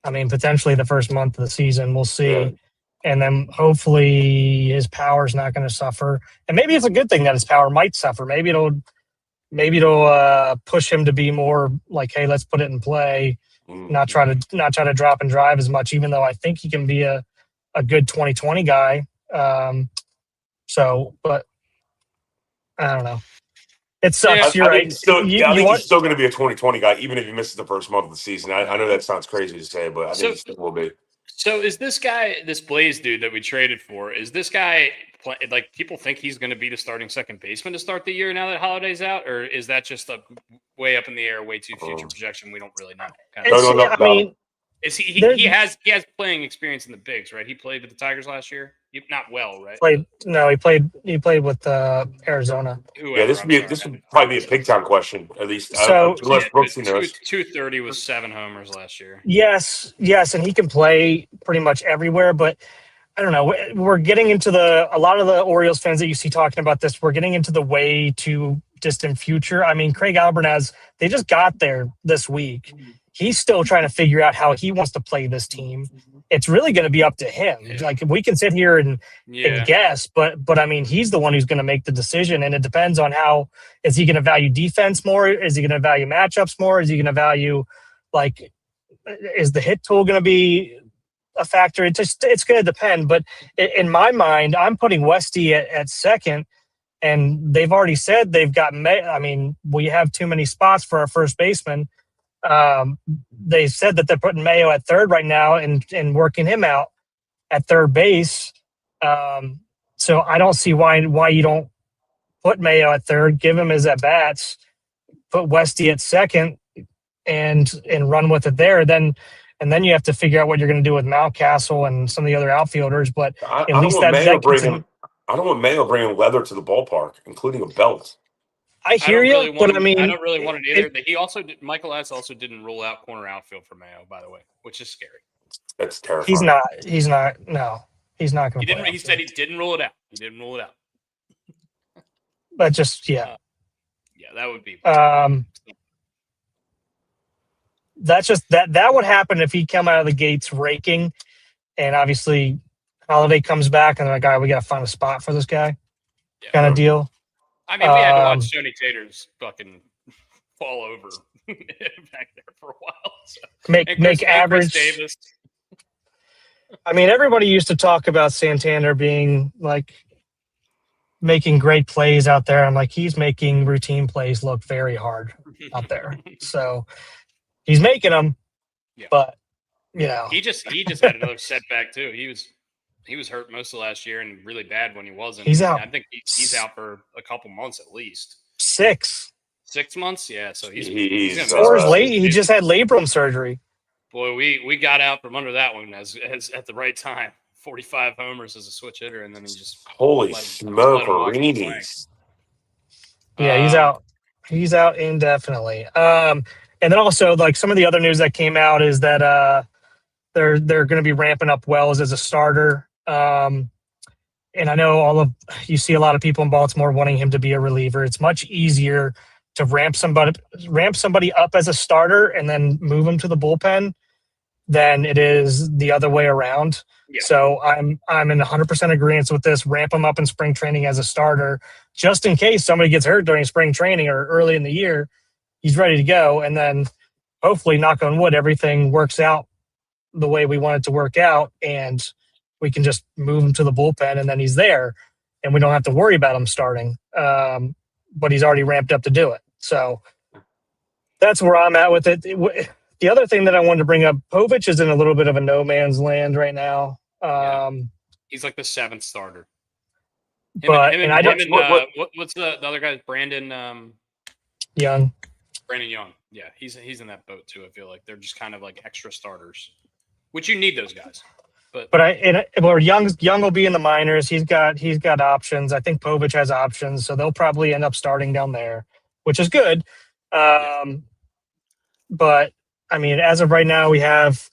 I mean, potentially the first month of the season. We'll see. Yeah. And then hopefully his power's not going to suffer. And maybe it's a good thing that his power might suffer. Maybe it'll push him to be more like, hey, let's put it in play, not try to drop and drive as much, even though I think he can be a good 2020 guy. But I don't know. It sucks. You're right. He's still going to be a 2020 guy, even if he misses the first month of the season. I know that sounds crazy to say, but I think he still will be. So is this guy, this Blaze dude that we traded for, is this guy, like, people think he's going to be the starting second baseman to start the year now that Holliday's out? Or is that just a way up in the air, way too future projection? We don't really know. No. I mean, is he has playing experience in the bigs, right? He played with the Tigers last year. Not well, right? He played with Arizona. This would probably be a Pigtown question, at least. So unless Brooksy knows. 230 with 7 homers last year. Yes, and he can play pretty much everywhere. But I don't know. We're getting into a lot of the Orioles fans that you see talking about this. We're getting into the way too distant future. I mean, Craig Albernaz, they just got there this week. He's still trying to figure out how he wants to play this team. It's really going to be up to him. Yeah. Like, we can sit here and guess, but I mean, he's the one who's going to make the decision, and it depends on how is he going to value defense more? Is he going to value matchups more? Is he going to value, like, is the hit tool going to be a factor? It's going to depend. But in my mind, I'm putting Westy at second, and they've already said they've got. I mean, we have too many spots for our first baseman. They said that they're putting Mayo at third right now and working him out at third base. So I don't see why you don't put Mayo at third, give him his at bats, put Westy at second, and run with it there. Then you have to figure out what you're going to do with Mountcastle and some of the other outfielders. But I don't want Mayo bringing leather to the ballpark, including a belt. I hear you, but I mean, I don't really want it either. Michael S. also didn't rule out corner outfield for Mayo, by the way, which is scary. That's terrifying. He's not. No, he's not going to. He said he didn't rule it out. He didn't rule it out. But just that would be. That's just that would happen if he come out of the gates raking, and obviously Holliday comes back and they're like, all right, we got to find a spot for this guy, kind of deal. I mean, we had to watch Tony Taters fucking fall over back there for a while. So. Make average. Davis. I mean, everybody used to talk about Santander being like making great plays out there. I'm like, he's making routine plays look very hard out there. So he's making them, but he just had another setback too. He was hurt most of last year and really bad when he wasn't. He's out. I think he's out for a couple months at least. 6 months? Yeah. So he's late. He just had labrum surgery. Boy, we got out from under that one as at the right time. 45 homers as a switch hitter, and then he just holy smoke. Yeah, he's out. He's out indefinitely. And then also, like, some of the other news that came out is that they're going to be ramping up Wells as a starter. And I know you see a lot of people in Baltimore wanting him to be a reliever. It's much easier to ramp somebody up as a starter and then move him to the bullpen than it is the other way around. Yeah. So I'm in 100% agreement with this. Ramp him up in spring training as a starter, just in case somebody gets hurt during spring training or early in the year. He's ready to go, and then hopefully, knock on wood, everything works out the way we want it to work out, and we can just move him to the bullpen, and then he's there, and we don't have to worry about him starting. But he's already ramped up to do it. So that's where I'm at with it. The other thing that I wanted to bring up, Povich is in a little bit of a no man's land right now. He's like the 7th starter. What's the other guy? Brandon Young. Brandon Young. Yeah, he's in that boat too. I feel like they're just kind of like extra starters, which you need those guys. But Young will be in the minors. He's got options. I think Povich has options, so they'll probably end up starting down there, which is good. But I mean, as of right now, you have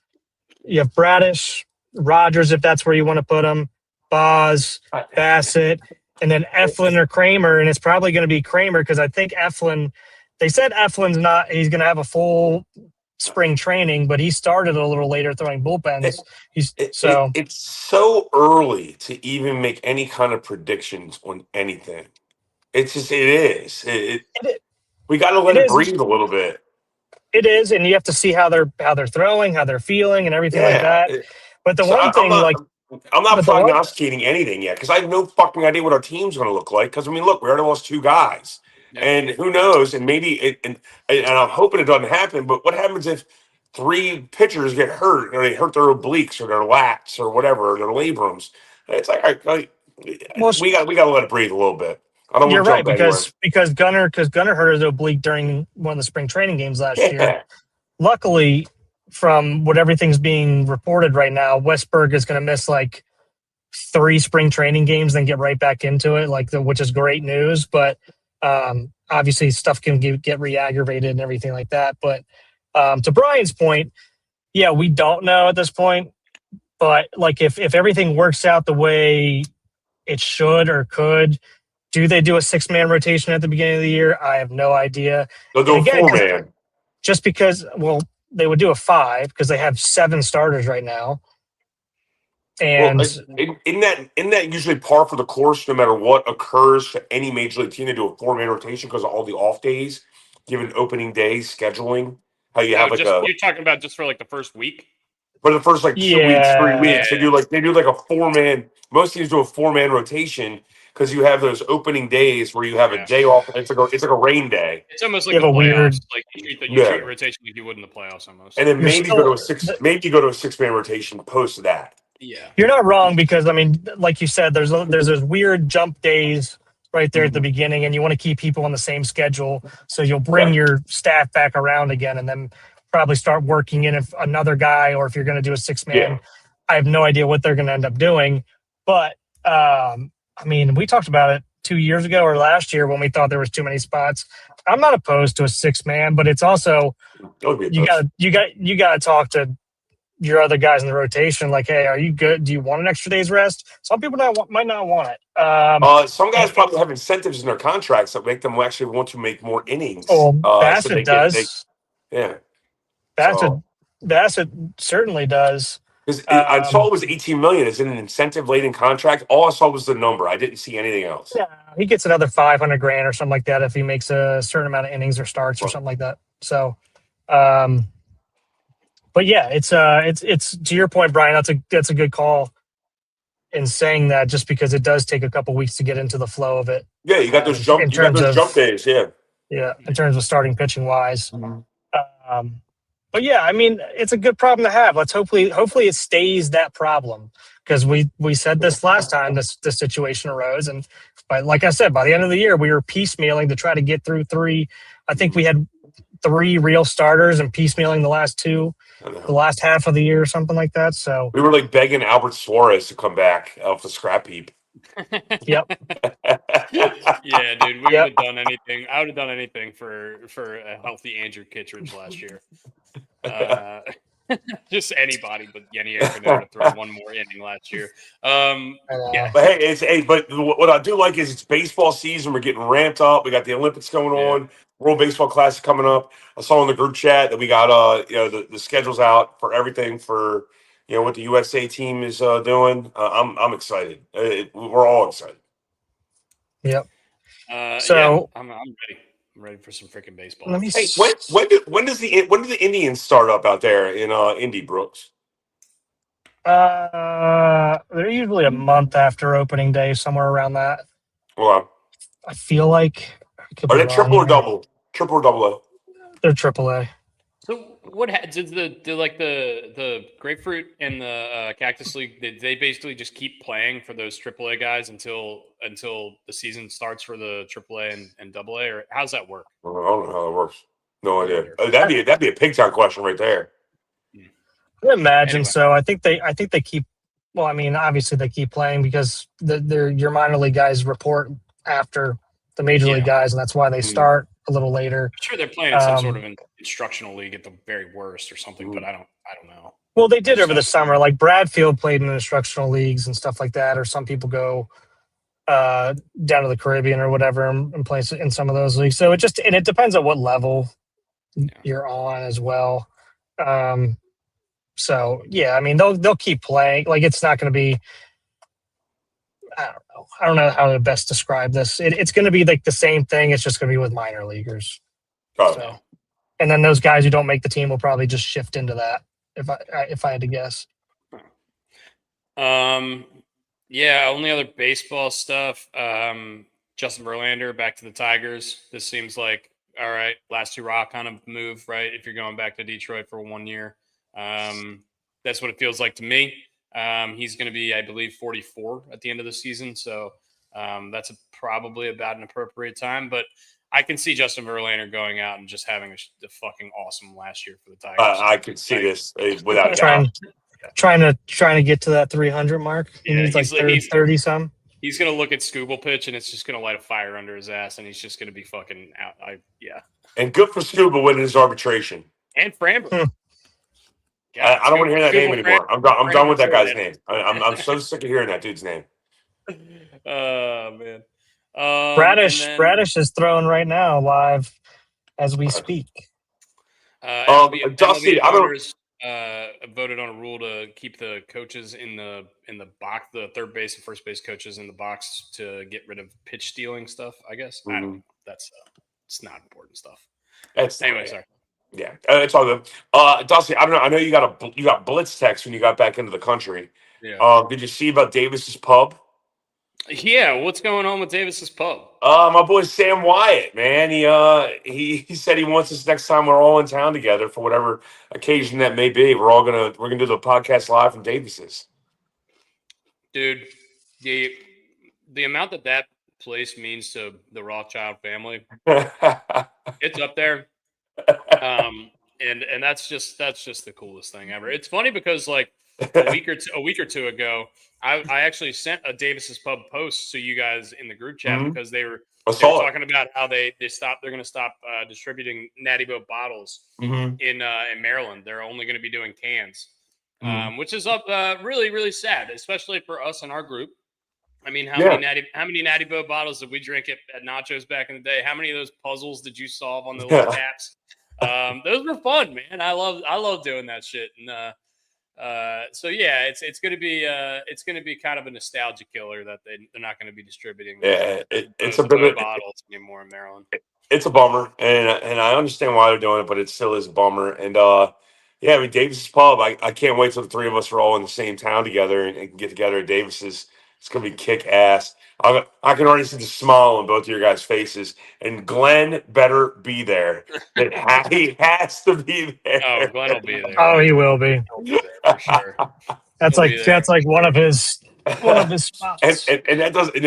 Bradish, Rogers, if that's where you want to put him, Boz, Bassitt, and then Eflin or Kramer, and it's probably going to be Kramer because I think Eflin. They said Eflin's not. He's going to have a full spring training, but he started a little later throwing bullpens. It's so early to even make any kind of predictions on anything. It is. We got to let it breathe a little bit. It is, and you have to see how they're throwing, how they're feeling, and everything like that. But I'm not prognosticating anything yet because I have no fucking idea what our team's going to look like. Because I mean, look, we already lost 2 guys. And who knows? And maybe and I'm hoping it doesn't happen. But what happens if 3 pitchers get hurt or they hurt their obliques or their lats or whatever, or their labrums? It's like we got to let it breathe a little bit. I don't want to jump anywhere. because Gunnar hurt his oblique during one of the spring training games last year. Luckily, from what everything's being reported right now, Westburg is going to miss like 3 spring training games, then get right back into it, which is great news. But obviously stuff can get re-aggravated and everything like that. But to Brian's point, yeah, we don't know at this point. But like if everything works out the way it should or could, do they do a 6-man rotation at the beginning of the year? I have no idea. They'll do a 4-man. Just because, they would do a 5 because they have 7 starters right now. And isn't that usually par for the course no matter what occurs to any major league team to do a 4-man rotation because of all the off days, given opening days, scheduling? How you have you're talking about just for like the first week? For the first 2 weeks, 3 weeks, they do like a 4-man. Most teams do a 4-man rotation because you have those opening days where you have a day off. It's like a rain day. It's almost like a weird, like you treat a rotation like you would in the playoffs almost. And then maybe go to a 6-man rotation post that. Yeah, you're not wrong because I mean, like you said, there's those weird jump days right there at the beginning, and you want to keep people on the same schedule, so you'll bring your staff back around again, and then probably start working in if another guy, or if you're going to do a 6-man. Yeah. I have no idea what they're going to end up doing, but I mean, we talked about it 2 years ago or last year when we thought there was too many spots. I'm not opposed to a 6-man, but it's also you got to talk to your other guys in the rotation, like, hey, are you good? Do you want an extra day's rest? Some people might not want it. Some guys probably have incentives in their contracts that make them actually want to make more innings. Bassitt does. Bassitt certainly does. Because I saw it was $18 million. Is it an incentive-laden contract? All I saw was the number. I didn't see anything else. Yeah, he gets another $500,000 or something like that if he makes a certain amount of innings or starts or something like that. So, but yeah, it's to your point, Brian. That's a good call in saying that, just because it does take a couple weeks to get into the flow of it. Yeah, you got those jump days. Yeah, in terms of starting pitching wise. But yeah, I mean, it's a good problem to have. Let's hopefully it stays that problem, because we said this last time this situation arose, and like I said, by the end of the year we were piecemealing to try to get through 3. I think we had 3 real starters and piecemealing the last 2, the last half of the year or something like that. So we were like begging Albert Suarez to come back off the scrap heap. Yep. Yeah, dude, we would have done anything. I would have done anything for a healthy Andrew Kittredge last year. Just anybody but Yenny Ekunin to throw one more inning last year. Yeah. But hey, but what I do like is it's baseball season. We're getting ramped up. We got the Olympics going on. World Baseball Classic coming up. I saw in the group chat that we got the schedules out for everything for what the USA team is doing. I'm excited. We're all excited. Yep. So I'm ready. I'm ready for some freaking baseball. When do the Indians start up out there in Indy, Brooks? They're usually a month after opening day, somewhere around that. Well, I feel like. Are they triple or double? Triple or double A? They're triple A. So what did the Grapefruit and the Cactus League? Did they basically just keep playing for those AAA guys until the season starts for the AAA and AA, or how's that work? I don't know how that works. No idea. That'd be a Pig Town question right there. I imagine so. I think they keep. Well, I mean, obviously they keep playing because your minor league guys report after the major league guys, and that's why they start a little later. I'm sure they're playing in some sort of an instructional league at the very worst or something, but I don't know. Well, they did over the summer. Like Bradfield played in instructional leagues and stuff like that, or some people go down to the Caribbean or whatever and play in some of those leagues. So it depends on what level you're on as well. So yeah, I mean they'll keep playing. Like it's not going to be. I don't know how to best describe this. It's going to be like the same thing. It's just going to be with minor leaguers. So, and then those guys who don't make the team will probably just shift into that. If I had to guess. Yeah. Only other baseball stuff. Justin Verlander back to the Tigers. This seems like all right. Last hurrah kind of move, right? If you're going back to Detroit for 1 year, that's what it feels like to me. He's going to be, I believe, 44 at the end of the season. So that's probably about an appropriate time. But I can see Justin Verlander going out and just having a fucking awesome last year for the Tigers. I could see this without trying to get to that 300 mark. He needs like 30 some. He's going to look at Scooble pitch and it's just going to light a fire under his ass and he's just going to be fucking out. And good for Scooble winning his arbitration. And Framber. God, I don't want to hear that name anymore. I'm done with that guy's name. I'm so sick of hearing that dude's name. Oh man. Bradish is throwing right now live as we speak. Dusty, voted on a rule to keep the coaches in the box, the third base and first base coaches in the box to get rid of pitch stealing stuff. I guess I don't know. That's it's not important stuff. Anyway, sorry. Yeah, it's all good. Dusty, I don't know. I know you got blitz text when you got back into the country. Yeah. Did you see about Davis's pub? Yeah, what's going on with Davis's pub? My boy Sam Wyatt, man. He said he wants us next time we're all in town together for whatever occasion that may be. We're gonna do the podcast live from Davis's. Dude, the amount that place means to the Rothschild family, it's up there. And that's just the coolest thing ever. It's funny because like a week or two ago, I actually sent a Davis's Pub post to you guys in the group chat because they were talking about how they're going to stop distributing Natty Boat bottles in Maryland. They're only going to be doing cans, which is really, really sad, especially for us in our group. I mean, how many Natty Boat bottles did we drink at Nachos back in the day? How many of those puzzles did you solve on the little taps? Those were fun, man. I love doing that shit. And so yeah, it's going to be kind of a nostalgia killer that they're not going to be distributing. It's a bit of bottles anymore in Maryland. It's a bummer, and I understand why they're doing it, but it still is a bummer. And yeah, I mean Davis's Pub. I can't wait till the three of us are all in the same town together and can get together at Davis's. It's gonna be kick ass. I can already see the smile on both of your guys' faces. And Glenn better be there. He has to be there. Oh, Glenn will be there. Oh, he will be. He'll be there for sure. That's like one of his spots. And that does. And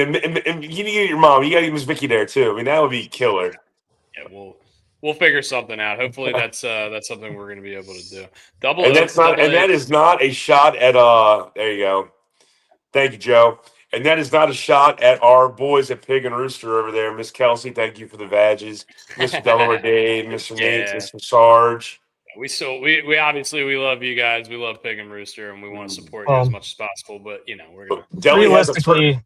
you need to get your mom. You got to get Miss Vicky there too. I mean, that would be killer. Yeah, we'll figure something out. Hopefully, that's something we're going to be able to do. That is not a shot at. There you go. Thank you, Joe. And that is not a shot at our boys at Pig and Rooster over there. Miss Kelsey, thank you for the badges. Mr. Delaware Dave, Mr. Nate, Mr. Sarge. We obviously we love you guys. We love Pig and Rooster, and we want to support you as much as possible. But we're gonna Deli realistically.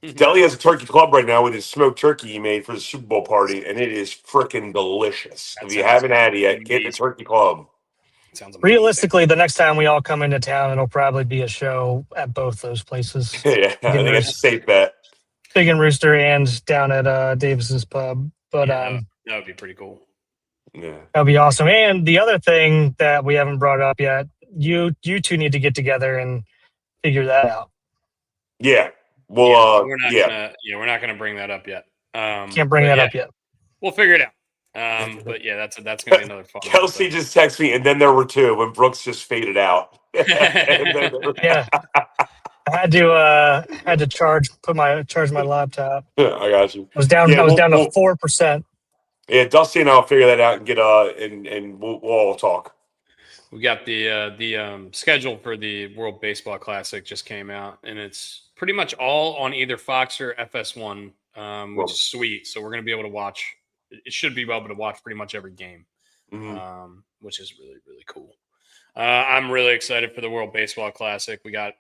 Has a turkey club right now with his smoked turkey he made for the Super Bowl party, and it is freaking delicious. If you haven't had it yet, get the turkey club. Sounds amazing. Realistically, the next time we all come into town, it'll probably be a show at both those places. Yeah, I think that's a safe bet. Pig and Rooster and down at Davis's Pub. But that would be pretty cool. Yeah, that'd be awesome. And the other thing that we haven't brought up yet, you two need to get together and figure that out. Yeah. Well, we're not gonna bring that up yet. Can't bring that up yet. We'll figure it out. But yeah, that's gonna be another fun. Kelsey just texted me, and then there were two when Brooks just faded out. Yeah, I had to charge my laptop. I got you. I was down. I was down to 4%. Yeah, Dusty and I'll figure that out and get and we'll all talk. We got the schedule for the World Baseball Classic just came out, and it's pretty much all on either Fox or FS1, which is sweet. So we're going to be able to watch. It should be able to watch pretty much every game, which is really, really cool. I'm really excited for the World Baseball Classic. We got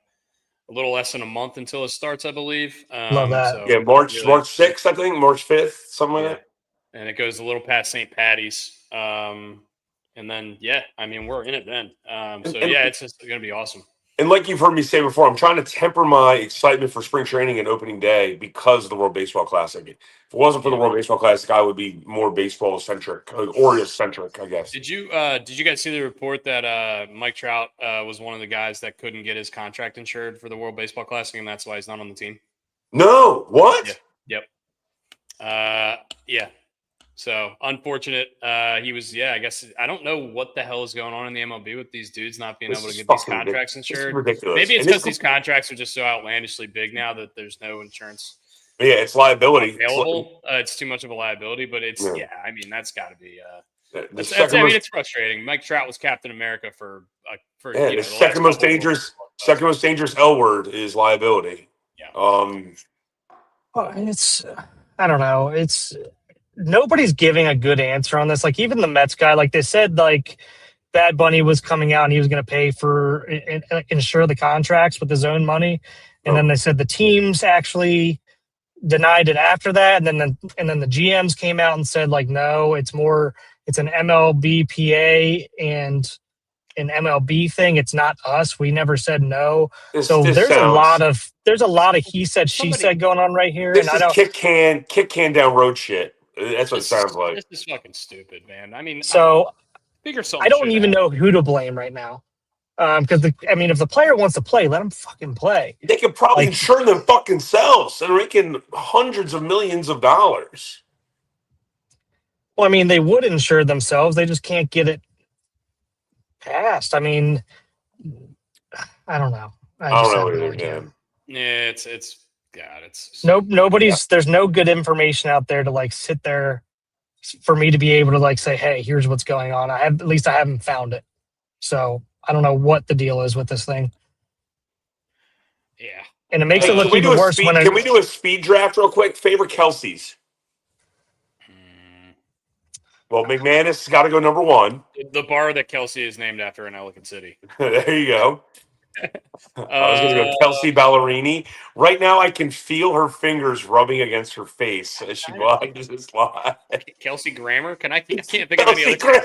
a little less than a month until it starts, I believe. Love that. So yeah, March 6th, I think, March 5th, something like that. And it goes a little past St. Patty's. And then, we're in it then. It's just going to be awesome. And like you've heard me say before, I'm trying to temper my excitement for spring training and opening day because of the World Baseball Classic. If it wasn't for the World Baseball Classic, I would be more baseball-centric, Orioles-centric, I guess. Did you guys see the report that Mike Trout was one of the guys that couldn't get his contract insured for the World Baseball Classic, and that's why he's not on the team? No. What? Yep. Yeah. So unfortunate. He was, I guess I don't know what the hell is going on in the MLB with these dudes not being able to get these contracts insured. Ridiculous. Maybe it's because these contracts are just so outlandishly big now that there's no insurance. Yeah, it's liability available. It's too much of a liability, but it's that's got to be. It's frustrating. Mike Trout was Captain America for the second most dangerous L word is liability. Yeah. It's I don't know. It's nobody's giving a good answer on this. Like even the Mets guy, like they said, like Bad Bunny was coming out and he was going to pay for insure the contracts with his own money, and then they said the teams actually denied it after that, and then the GMs came out and said like no, it's an MLBPA and an MLB thing. It's not us. We never said no. There's a lot of he said she said going on right here. This is kick can down road shit. That's what it sounds like. This is fucking stupid, man. I mean, I don't even know who to blame right now. Because if the player wants to play, let him fucking play. They could probably insure them fucking selves. They're making hundreds of millions of dollars. Well, they would insure themselves. They just can't get it passed. I don't know. I don't know either. Yeah, it's there's no good information out there to sit there for me to be able to say, hey, here's what's going on. I haven't found it. So I don't know what the deal is with this thing. Yeah. And it makes it look even worse can we do a speed draft real quick? Favorite Kelseys? Well, McManus has got to go number one. The bar that Kelsey is named after in Ellicott City. There you go. I was going to go Kelsey Ballerini. Right now, I can feel her fingers rubbing against her face as she watches this live. Kelsey Grammer? I can't think of any other Grammer.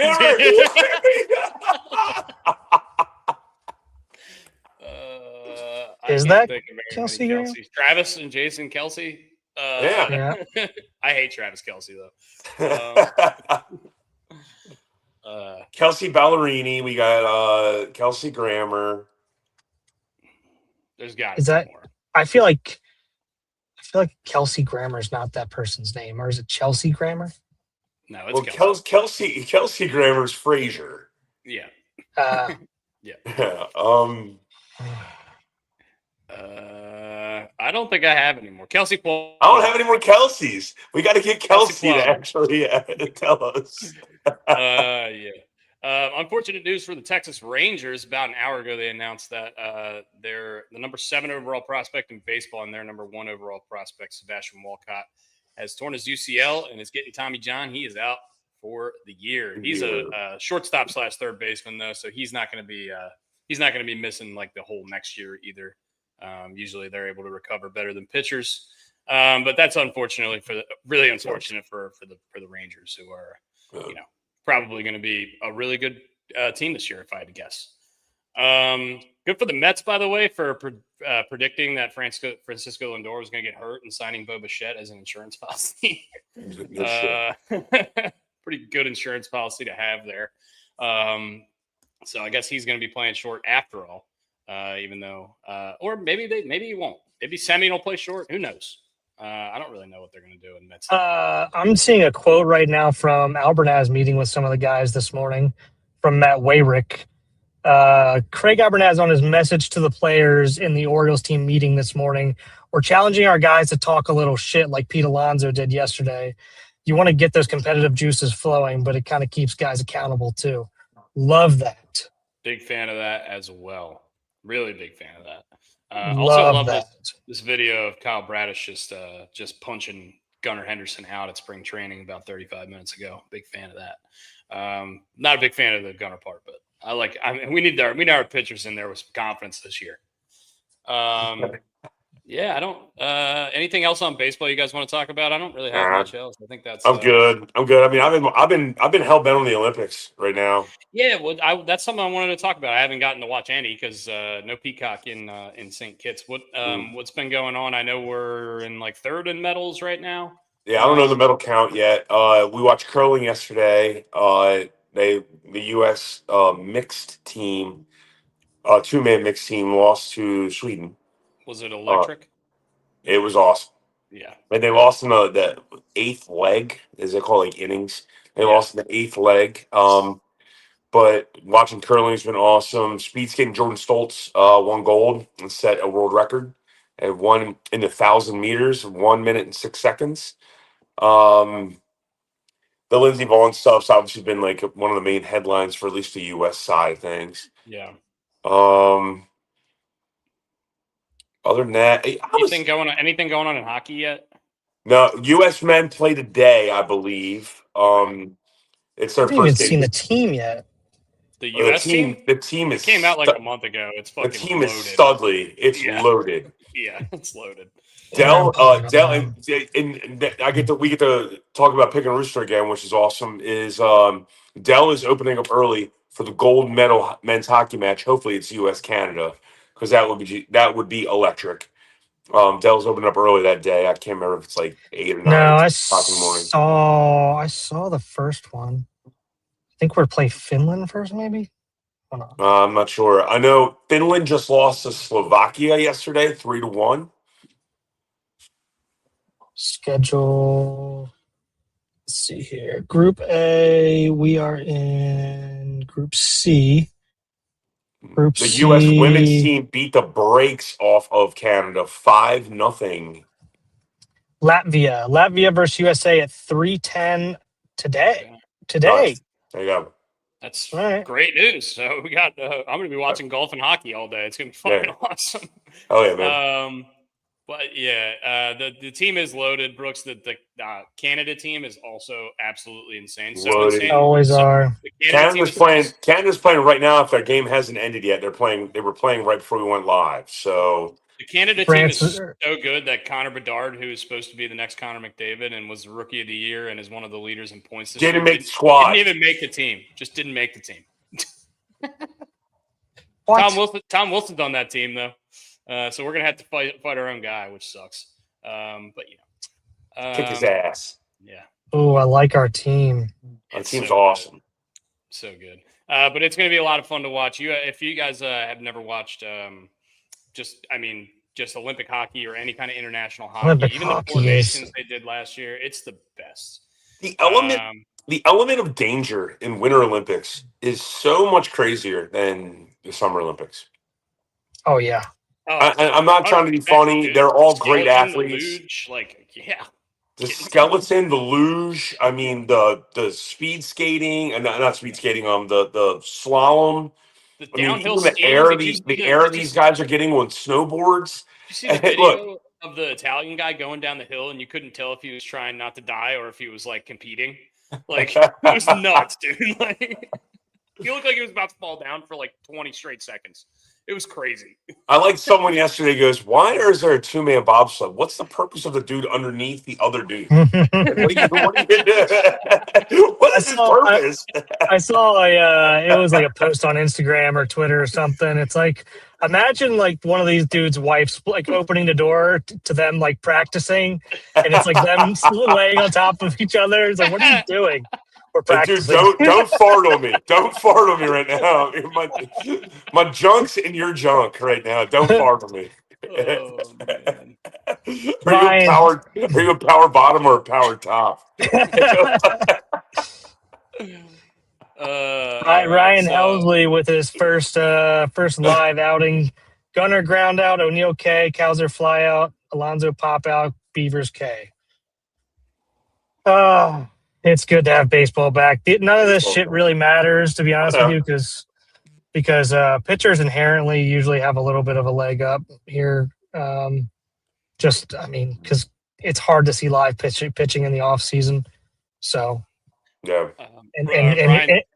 Is that Kelsey? Travis and Jason Kelsey? Yeah. I hate Travis Kelsey though. Kelsey Ballerini. We got Kelsey Grammer. There's got to be more. I feel like Kelsey Grammer is not that person's name, or is it Chelsea Grammer? No, it's Kelsey Grammer's Frazier. Yeah. Yeah. I don't think I have any more. Kelsey Paul. I don't have any more Kelseys. We got to get Kelsey to actually tell us. Yeah. Unfortunate news for the Texas Rangers. About an hour ago, they announced that they're the number 7 overall prospect in baseball and their number 1 overall prospect, Sebastian Walcott, has torn his UCL and is getting Tommy John. He is out for the year. He's a shortstop / third baseman though, so he's not going to be missing like the whole next year either. Usually they're able to recover better than pitchers, but that's unfortunately really unfortunate for the Rangers, who are probably going to be a really good team this year if I had to guess. Good for the Mets, by the way, for predicting that Francisco Lindor was going to get hurt and signing Bo Bichette as an insurance policy. Pretty good insurance policy to have there. So I guess he's going to be playing short after all, even though, or maybe he won't. Maybe Semien will play short. Who knows? I don't really know what they're going to do in Mets. I'm seeing a quote right now from Albernaz meeting with some of the guys this morning from Matt Wayrick. Craig Albernaz on his message to the players in the Orioles team meeting this morning. We're challenging our guys to talk a little shit like Pete Alonso did yesterday. You want to get those competitive juices flowing, but it kind of keeps guys accountable too. Love that. Big fan of that as well. Really big fan of that. Love this video of Kyle Bradish just punching Gunnar Henderson out at spring training about 35 minutes ago. Big fan of that. Not a big fan of the Gunnar part, but we need our pitchers in there with some confidence this year. Yeah, I don't. Anything else on baseball you guys want to talk about? I don't really have much else. I think that's. I'm good. I mean, I've been hell bent on the Olympics right now. Yeah, well, that's something I wanted to talk about. I haven't gotten to watch any because no Peacock in St. Kitts. What's been going on? I know we're in like third in medals right now. Yeah, I don't know the medal count yet. We watched curling yesterday. The U.S. Mixed team, 2-man mixed team, lost to Sweden. Was it electric? It was awesome. Yeah. And they lost in the 8th leg, as they call it, like innings. They lost in the 8th leg. But watching curling has been awesome. Speed skating, Jordan Stoltz won gold and set a world record. And won in the 1,000 meters, 1 minute and 6 seconds. The Lindsey Vonn stuff's obviously been like one of the main headlines for at least the U.S. side of things. Yeah. Other than that, anything going on in hockey yet? No, U.S. men play today, I believe. It's their I haven't first even game. seen the team yet. The U.S. team? The team came out like a month ago. It's fucking the team loaded. is studly. It's loaded. Yeah, it's loaded. Dell, and we get to talk about Pig Rooster again, which is awesome. Is Dell is opening up early for the gold medal men's hockey match. Hopefully, it's U.S. Canada, because that would be electric. Dell's opening up early that day. I can't remember if it's like 8 or 9. No, I o'clock in the morning. saw the first one. I think we're playing Finland first, maybe. Hold on. I'm not sure. I know Finland just lost to Slovakia yesterday, 3-1. Schedule. Let's see here. Group A, we are in Group C. The U.S. women's team beat the brakes off of Canada 5-0. Latvia versus USA at 3:10 today. Nice. There you go. That's great news. So we got. I'm going to be watching golf and hockey all day. It's going to be fucking awesome. Oh yeah, man. But yeah, the team is loaded. Brooks, the Canada team is also absolutely insane. So loaded. insane. Always are. Canada's playing right now. If their game hasn't ended yet, they were playing right before we went live. So the Canada team is so good that Connor Bedard, who is supposed to be the next Connor McDavid and was the rookie of the year and is one of the leaders in points this year, didn't make the squad. Didn't even make the team. Just didn't make the team. Tom Wilson's on that team though. So we're gonna have to fight our own guy, which sucks. But kick his ass. Yeah. Oh, I like our team. Our team's awesome. Good. So good. But it's gonna be a lot of fun to watch. If you guys have never watched, just Olympic hockey or any kind of international hockey, the 4 nations they did last year, it's the best. The element of danger in Winter Olympics is so much crazier than the Summer Olympics. Oh yeah. I'm not trying to be funny. They're all great athletes. The skeleton, the luge. I mean, the speed skating and not speed skating. The slalom. The I mean, downhill even the skiing. air these guys are getting on snowboards. Did you see the video of the Italian guy going down the hill, and you couldn't tell if he was trying not to die or if he was like competing? Like, it was nuts, dude. Like, he looked like he was about to fall down for like 20 straight seconds. It was crazy. I like someone yesterday goes, why is there a 2-man bobsled? What's the purpose of the dude underneath the other dude? What is his purpose? I saw it was like a post on Instagram or Twitter or something. It's like, imagine like one of these dudes' wives like opening the door to them like practicing, and it's like them laying on top of each other. It's like, what are you doing? We're practicing. Dude, don't fart on me. Don't fart on me right now. My junk's in your junk right now. Don't fart on me. Oh, man. Are you a power bottom or a power top? Ryan Helsley with his first live outing. Gunner ground out, O'Neill K, Cowser fly out, Alonso pop out, Beavers K. Oh, it's good to have baseball back. None of this shit really matters, to be honest with you, because pitchers inherently usually have a little bit of a leg up here. Because it's hard to see live pitching in the off season. So yeah, and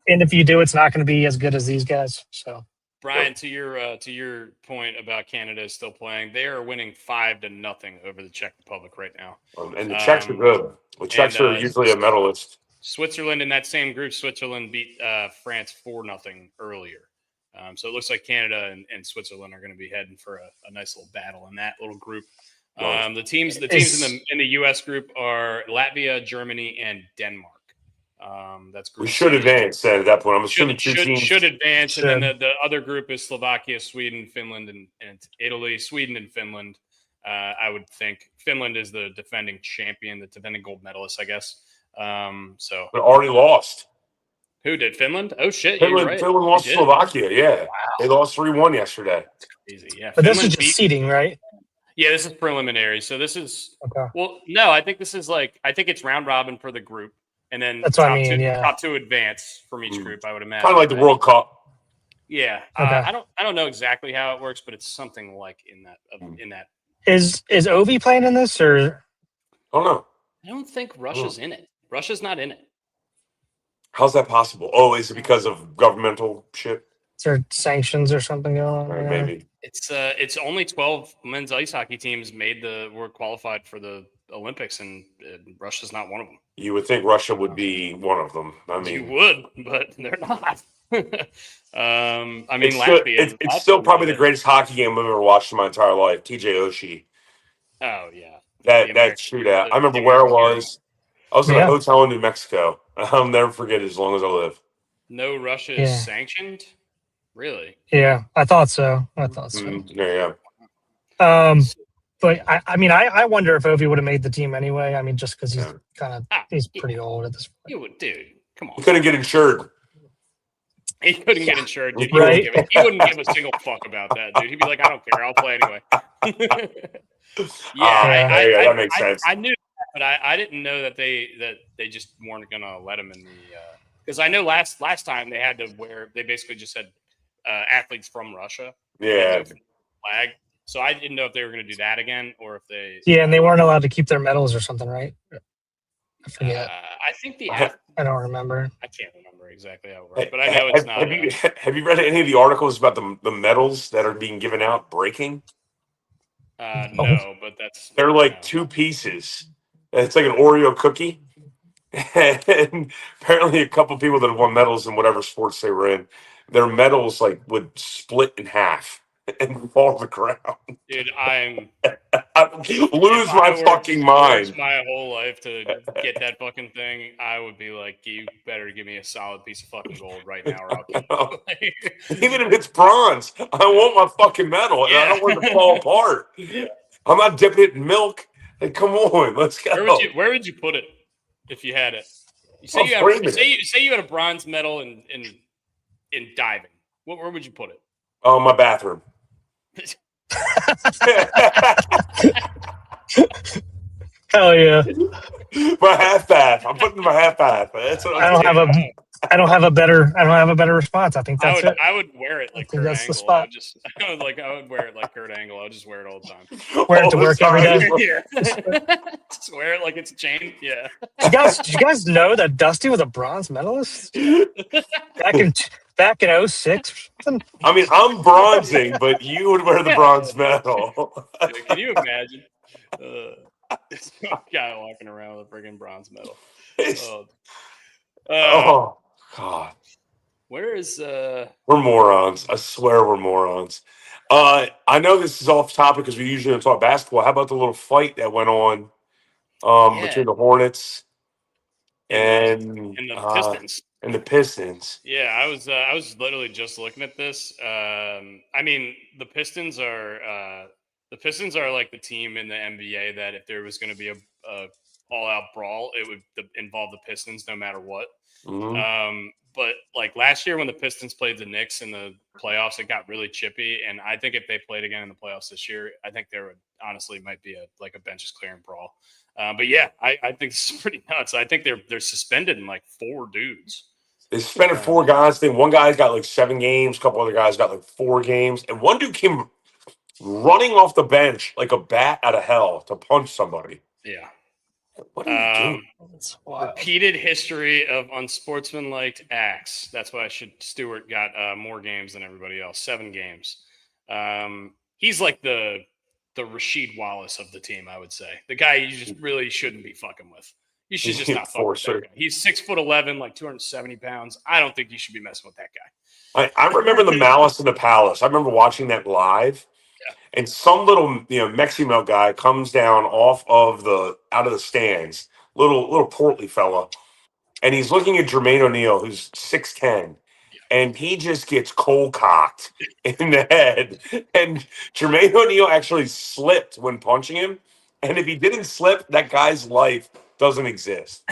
if you do, it's not going to be as good as these guys. So Brian, to your point about Canada still playing, they are winning 5-0 over the Czech Republic right now. And the Czechs are good. The Czechs are usually a medalist. Switzerland in that same group, Switzerland beat France 4-0 earlier. So it looks like Canada and Switzerland are going to be heading for a nice little battle in that little group. The teams in the U.S. group are Latvia, Germany, and Denmark. That's group we should advance at that point. I'm assuming should advance, and then the other group is Slovakia, Sweden, Finland, and Italy. Sweden and Finland. I would think Finland is the defending champion, the defending gold medalist, I guess. So but already lost. Who did Finland? Oh shit! Finland, right. Finland lost Slovakia. Yeah, wow. They lost 3-1 yesterday. That's crazy. Yeah, but Finland this is just seeding, right? Yeah, this is preliminary. So this is okay. Well, no, I think this is I think it's round robin for the group, and then that's top two advance from each group. I would imagine kind of like the World Cup. Yeah, okay. I don't know exactly how it works, but it's something like in that. Is Ovi playing in this or? I don't know. I don't think Russia's in it. Russia's not in it. How's that possible? Oh, is it because of governmental shit? Is there sanctions or something going on? Right, maybe. It's only 12 men's ice hockey teams were qualified for the Olympics, and Russia's not one of them. You would think Russia would be one of them. I mean, you would, but they're not. Latvia. It's still probably the greatest hockey game I've ever watched in my entire life. TJ Oshie. Oh yeah, that shootout. I remember where I was. I was in a hotel in New Mexico. I'll never forget it as long as I live. No Russia is sanctioned? Really? Yeah, I thought so. Yeah. But I wonder if Ovi would have made the team anyway. I mean, just because he's pretty old at this point. You would, dude. Come on. He couldn't get insured. He couldn't get insured. Dude. Right? He wouldn't give a single fuck about that, dude. He'd be like, I don't care. I'll play anyway. That makes sense. I knew that, but I didn't know that they just weren't going to let him in the because I know last time they had to they basically just said athletes from Russia. Yeah. Flag. So I didn't know if they were going to do that again or if they. Yeah, and they weren't allowed to keep their medals or something, right? I forget. I think I don't remember. I can't remember exactly how it works, but I know it's not. Have you read any of the articles about the medals that are being given out breaking? No, but they're like two pieces. It's like an Oreo cookie. And apparently a couple people that have won medals in whatever sports they were in, their medals would split in half and fall to the ground. Dude, I lose my fucking mind. My whole life to get that fucking thing, I would be like, you better give me a solid piece of fucking gold right now, or I'll kill you. Even if it's bronze, I want my fucking medal, and I don't want it to fall apart. I'm not dipping it in milk. Like, come on, let's go. Where would you put it if you had it? Say you had a bronze medal in diving. Where would you put it? Oh, my bathroom. Hell yeah. My half bath. I'm putting my half bath. That's what I'm I don't have a better response. I think that's it. I would wear it I like think Kurt that's the Angle. spot. I would wear it like Kurt Angle. I would just wear it all the time. Wear it to work every day. Yeah. Just wear it like it's a chain. Yeah. Did you guys know that Dusty was a bronze medalist back in 06? I mean, I'm bronzing, but you would wear the bronze medal. Can you imagine? Some guy walking around with a friggin' bronze medal. Oh God. Where is We're morons. I swear we're morons. I know this is off topic because we usually don't talk basketball. How about the little fight that went on between the Hornets and the Pistons? And the Pistons. Yeah, I was literally just looking at this. I mean, the Pistons are like the team in the NBA that if there was going to be a all-out brawl, it would involve the Pistons no matter what. Mm-hmm. But like last year when the Pistons played the Knicks in the playoffs, it got really chippy. And I think if they played again in the playoffs this year, I think there would honestly might be a benches clearing brawl. But yeah, I think this is pretty nuts. I think they're suspended like 4 dudes. They suspended 4 guys. I think one guy's got like 7 games. A couple other guys got like 4 games. And one dude came running off the bench like a bat out of hell to punch somebody. Yeah. What are you doing? Repeated history of unsportsmanlike acts. That's why Stewart got more games than everybody else. 7 games. He's like the Rasheed Wallace of the team, I would say. The guy you just really shouldn't be fucking with. You should just not fuck with that guy. He's 6'11", like 270 pounds. I don't think you should be messing with that guy. I remember the Malice in the Palace. I remember watching that live. Yeah. And some little Mexican guy comes down out of the stands, little portly fella, and he's looking at Jermaine O'Neal, who's 6'10", and he just gets cold cocked in the head. And Jermaine O'Neal actually slipped when punching him, and if he didn't slip, that guy's life doesn't exist.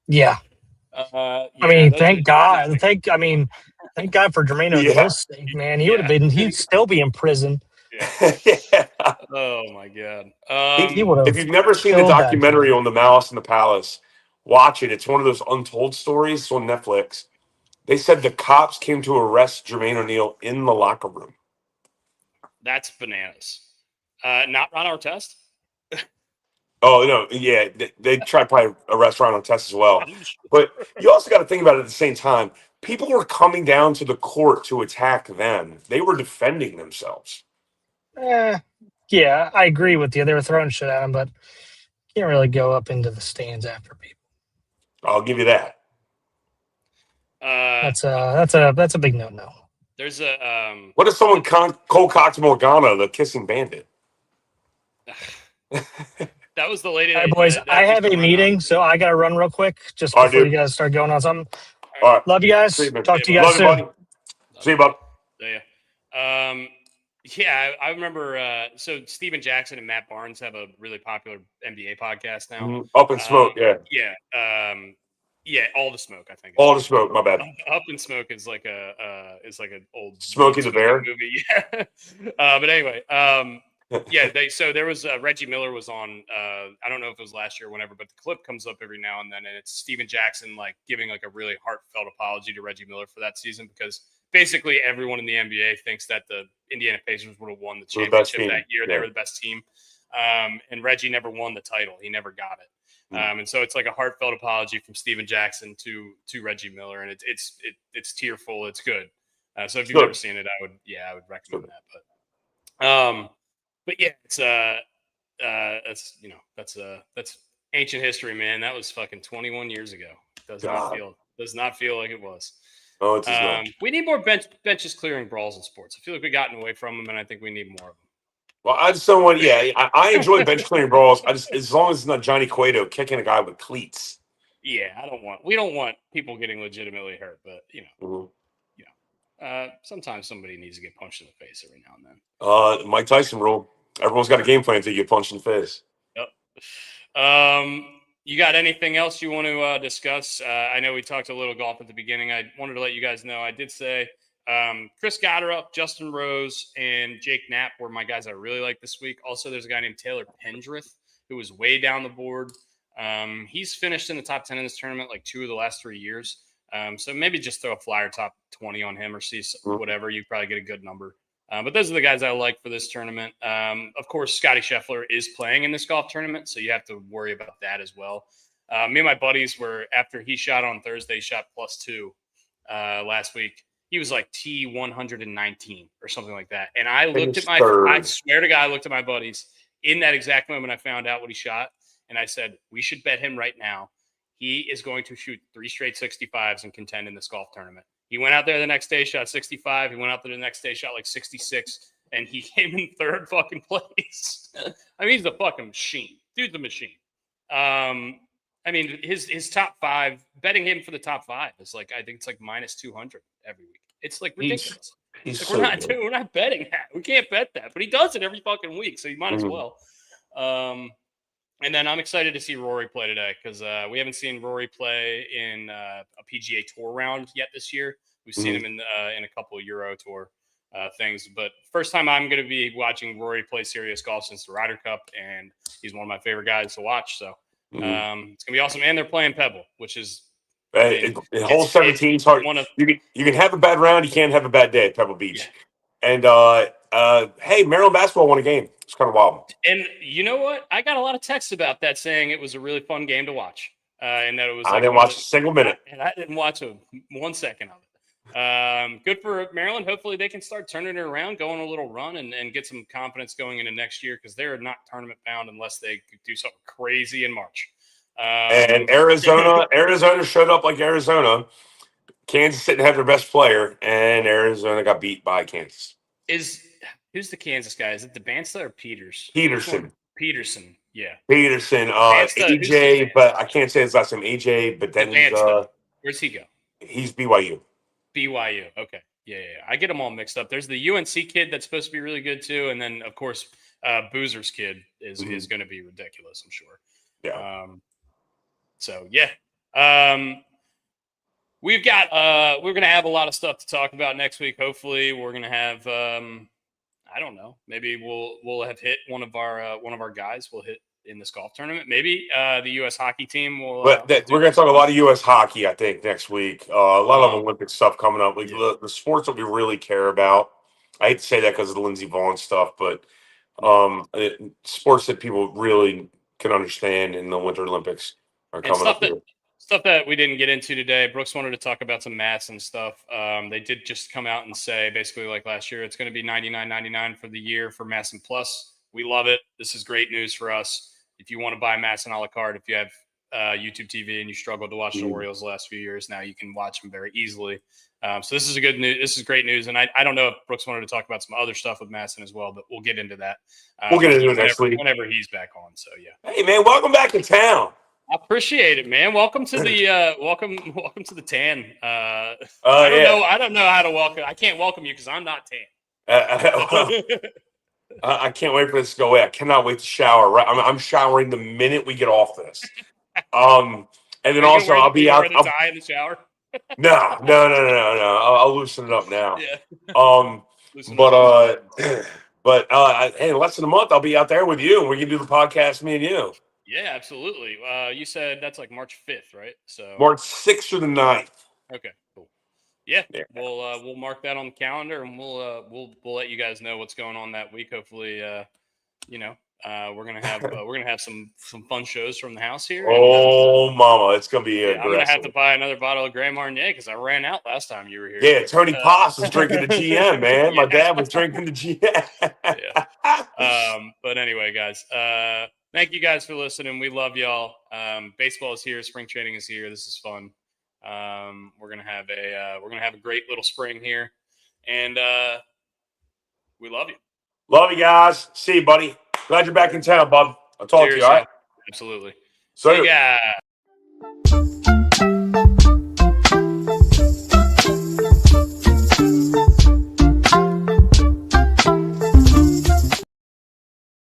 Yeah. I mean, thank God. Thank God for Jermaine O'Neal's sake, man. He'd still be in prison. Yeah. Oh my God. If you've never seen the documentary on the Malice in the Palace, watch it. It's one of those untold stories. It's on Netflix. They said the cops came to arrest Jermaine O'Neal in the locker room. That's bananas. Not Ron Artest? Oh, no, yeah. They tried to probably arrest Ron Artest as well. But you also got to think about it at the same time. People were coming down to the court to attack them. They were defending themselves. Yeah, I agree with you. They were throwing shit at him, but you can't really go up into the stands after people. I'll give you that. That's a big no. There's a what if someone cold cocked Morgana, the kissing bandit? That was the lady. All right, boys, I have a meeting, so I got to run real quick just before you guys start going on something. All right. Love you guys. Talk to you guys soon. Love you, buddy. See you, bud. Yeah, I remember. So Steven Jackson and Matt Barnes have a really popular NBA podcast now. Mm-hmm. Up in Smoke, yeah, All the Smoke. I think. All the Smoke. My bad. Up in Smoke is like an old Smokey the Bear movie. Yeah, but anyway, yeah. So there was Reggie Miller was on. I don't know if it was last year or whenever, but the clip comes up every now and then, and it's Steven Jackson like giving like a really heartfelt apology to Reggie Miller for that season because basically everyone in the NBA thinks that the Indiana Pacers would have won the championship that year. Yeah. They were the best team, and Reggie never won the title. He never got it. And so it's like a heartfelt apology from Steven Jackson to Reggie Miller, and it's tearful. It's good. So if you've never seen it, I would recommend that. But yeah, it's that's ancient history, man. That was fucking 21 years ago. Does not feel like it was. Oh, it's not. We need more benches clearing brawls in sports. I feel like we've gotten away from them, and I think we need more of them. Well, I just don't want. Yeah, I enjoy bench clearing brawls. As long as it's not Johnny Cueto kicking a guy with cleats. Yeah, we don't want people getting legitimately hurt, but sometimes somebody needs to get punched in the face every now and then. Mike Tyson rule. Everyone's got a game plan until you get punched in the face. Yep. You got anything else you want to discuss? I know we talked a little golf at the beginning. I wanted to let you guys know I did say Chris Gotterup, Justin Rose, and Jake Knapp were my guys I really like this week. Also, there's a guy named Taylor Pendrith who was way down the board. He's finished in the top 10 in this tournament like 2 of the last 3 years. So maybe just throw a flyer top 20 on him or see whatever. You probably get a good number. But those are the guys I like for this tournament. Of course, Scotty Scheffler is playing in this golf tournament, so you have to worry about that as well. Me and my buddies were, after he shot on Thursday, he shot +2 last week. He was like T119 or something like that. And I looked at I swear to God, I looked at my buddies in that exact moment I found out what he shot. And I said, we should bet him right now. He is going to shoot 3 straight 65s and contend in this golf tournament. He went out there the next day, shot 65. He went out there the next day, shot like 66. And he came in 3rd fucking place. I mean, he's a fucking machine. Dude's a machine. I mean, his top 5, betting him for the top 5 is like, I think it's like -200 every week. It's like ridiculous. He's like, we're not betting that. We can't bet that, but he does it every fucking week, so you might as well. And then I'm excited to see Rory play today because we haven't seen Rory play in a PGA Tour round yet this year. We've seen him in a couple of Euro Tour things, but first time I'm going to be watching Rory play serious golf since the Ryder Cup, and he's one of my favorite guys to watch. So it's going to be awesome. And they're playing Pebble, which is hole 17 is hard. You can have a bad round, you can't have a bad day at Pebble Beach. Yeah. And hey, Maryland basketball won a game. It's kind of wild. And you know what? I got a lot of texts about that saying it was a really fun game to watch. And that it was. I didn't watch a single minute. And I didn't watch 1 second of it. Good for Maryland. Hopefully they can start turning it around, go on a little run, and get some confidence going into next year because they're not tournament bound unless they do something crazy in March. And Arizona showed up like Arizona. Kansas didn't have their best player, and Arizona got beat by Kansas. Who's the Kansas guy? Is it DeBansta or Peters? Peterson. Peterson, yeah. Peterson. AJ, but I can't say his last name. AJ, but then where's he go? He's BYU. BYU. Okay. Yeah. I get them all mixed up. There's the UNC kid that's supposed to be really good too, and then of course Boozer's kid is going to be ridiculous, I'm sure. Yeah. So yeah. We're going to have a lot of stuff to talk about next week. Hopefully we're going to have, I don't know, maybe we'll have hit one of our guys will hit in this golf tournament. Maybe the U.S. hockey team will. We're going to talk a lot of U.S. hockey, I think, next week. A lot of Olympic stuff coming up. Like the sports that we really care about. I hate to say that because of the Lindsey Vonn stuff, but sports that people really can understand in the Winter Olympics are coming up here. Stuff that we didn't get into today. Brooks wanted to talk about some MASN stuff. They did just come out and say, basically like last year, it's going to be $99.99 for the year for MASN Plus. We love it. This is great news for us. If you want to buy MASN a la carte, if you have YouTube TV and you struggled to watch the Orioles the last few years, now you can watch them very easily. So this is good news. This is great news. And I don't know if Brooks wanted to talk about some other stuff with MASN as well, but we'll get into that. We'll get into it next week whenever he's back on. So yeah. Hey man, welcome back to town. I appreciate it, man. Welcome to the welcome to the tan. I don't know how to welcome. I can't welcome you because I'm not tan. I can't wait for this to go away. I cannot wait to shower. Right, I'm showering the minute we get off this. And then also I'll be out. I'll die in the shower. No. I'll loosen it up now. Yeah. But hey, in less than a month I'll be out there with you, and we can do the podcast, me and you. Yeah, absolutely. You said that's like March 5th, right? So March 6th or the 9th. Okay, cool. Yeah. We'll mark that on the calendar, and we'll let you guys know what's going on that week. Hopefully, we're gonna have some fun shows from the house here. Oh, mama, it's gonna be. I'm gonna have to buy another bottle of Grand Marnier because I ran out last time you were here. Yeah, Tony Poss was drinking the GM, man. My dad was drinking the GM. Yeah. But anyway, guys. Thank you guys for listening. We love y'all. Baseball is here. Spring training is here. This is fun. We're gonna have a great little spring here, and we love you. Love you guys. See you, buddy. Glad you're back in town, bub. I'll talk to you. All right. Absolutely. So yeah.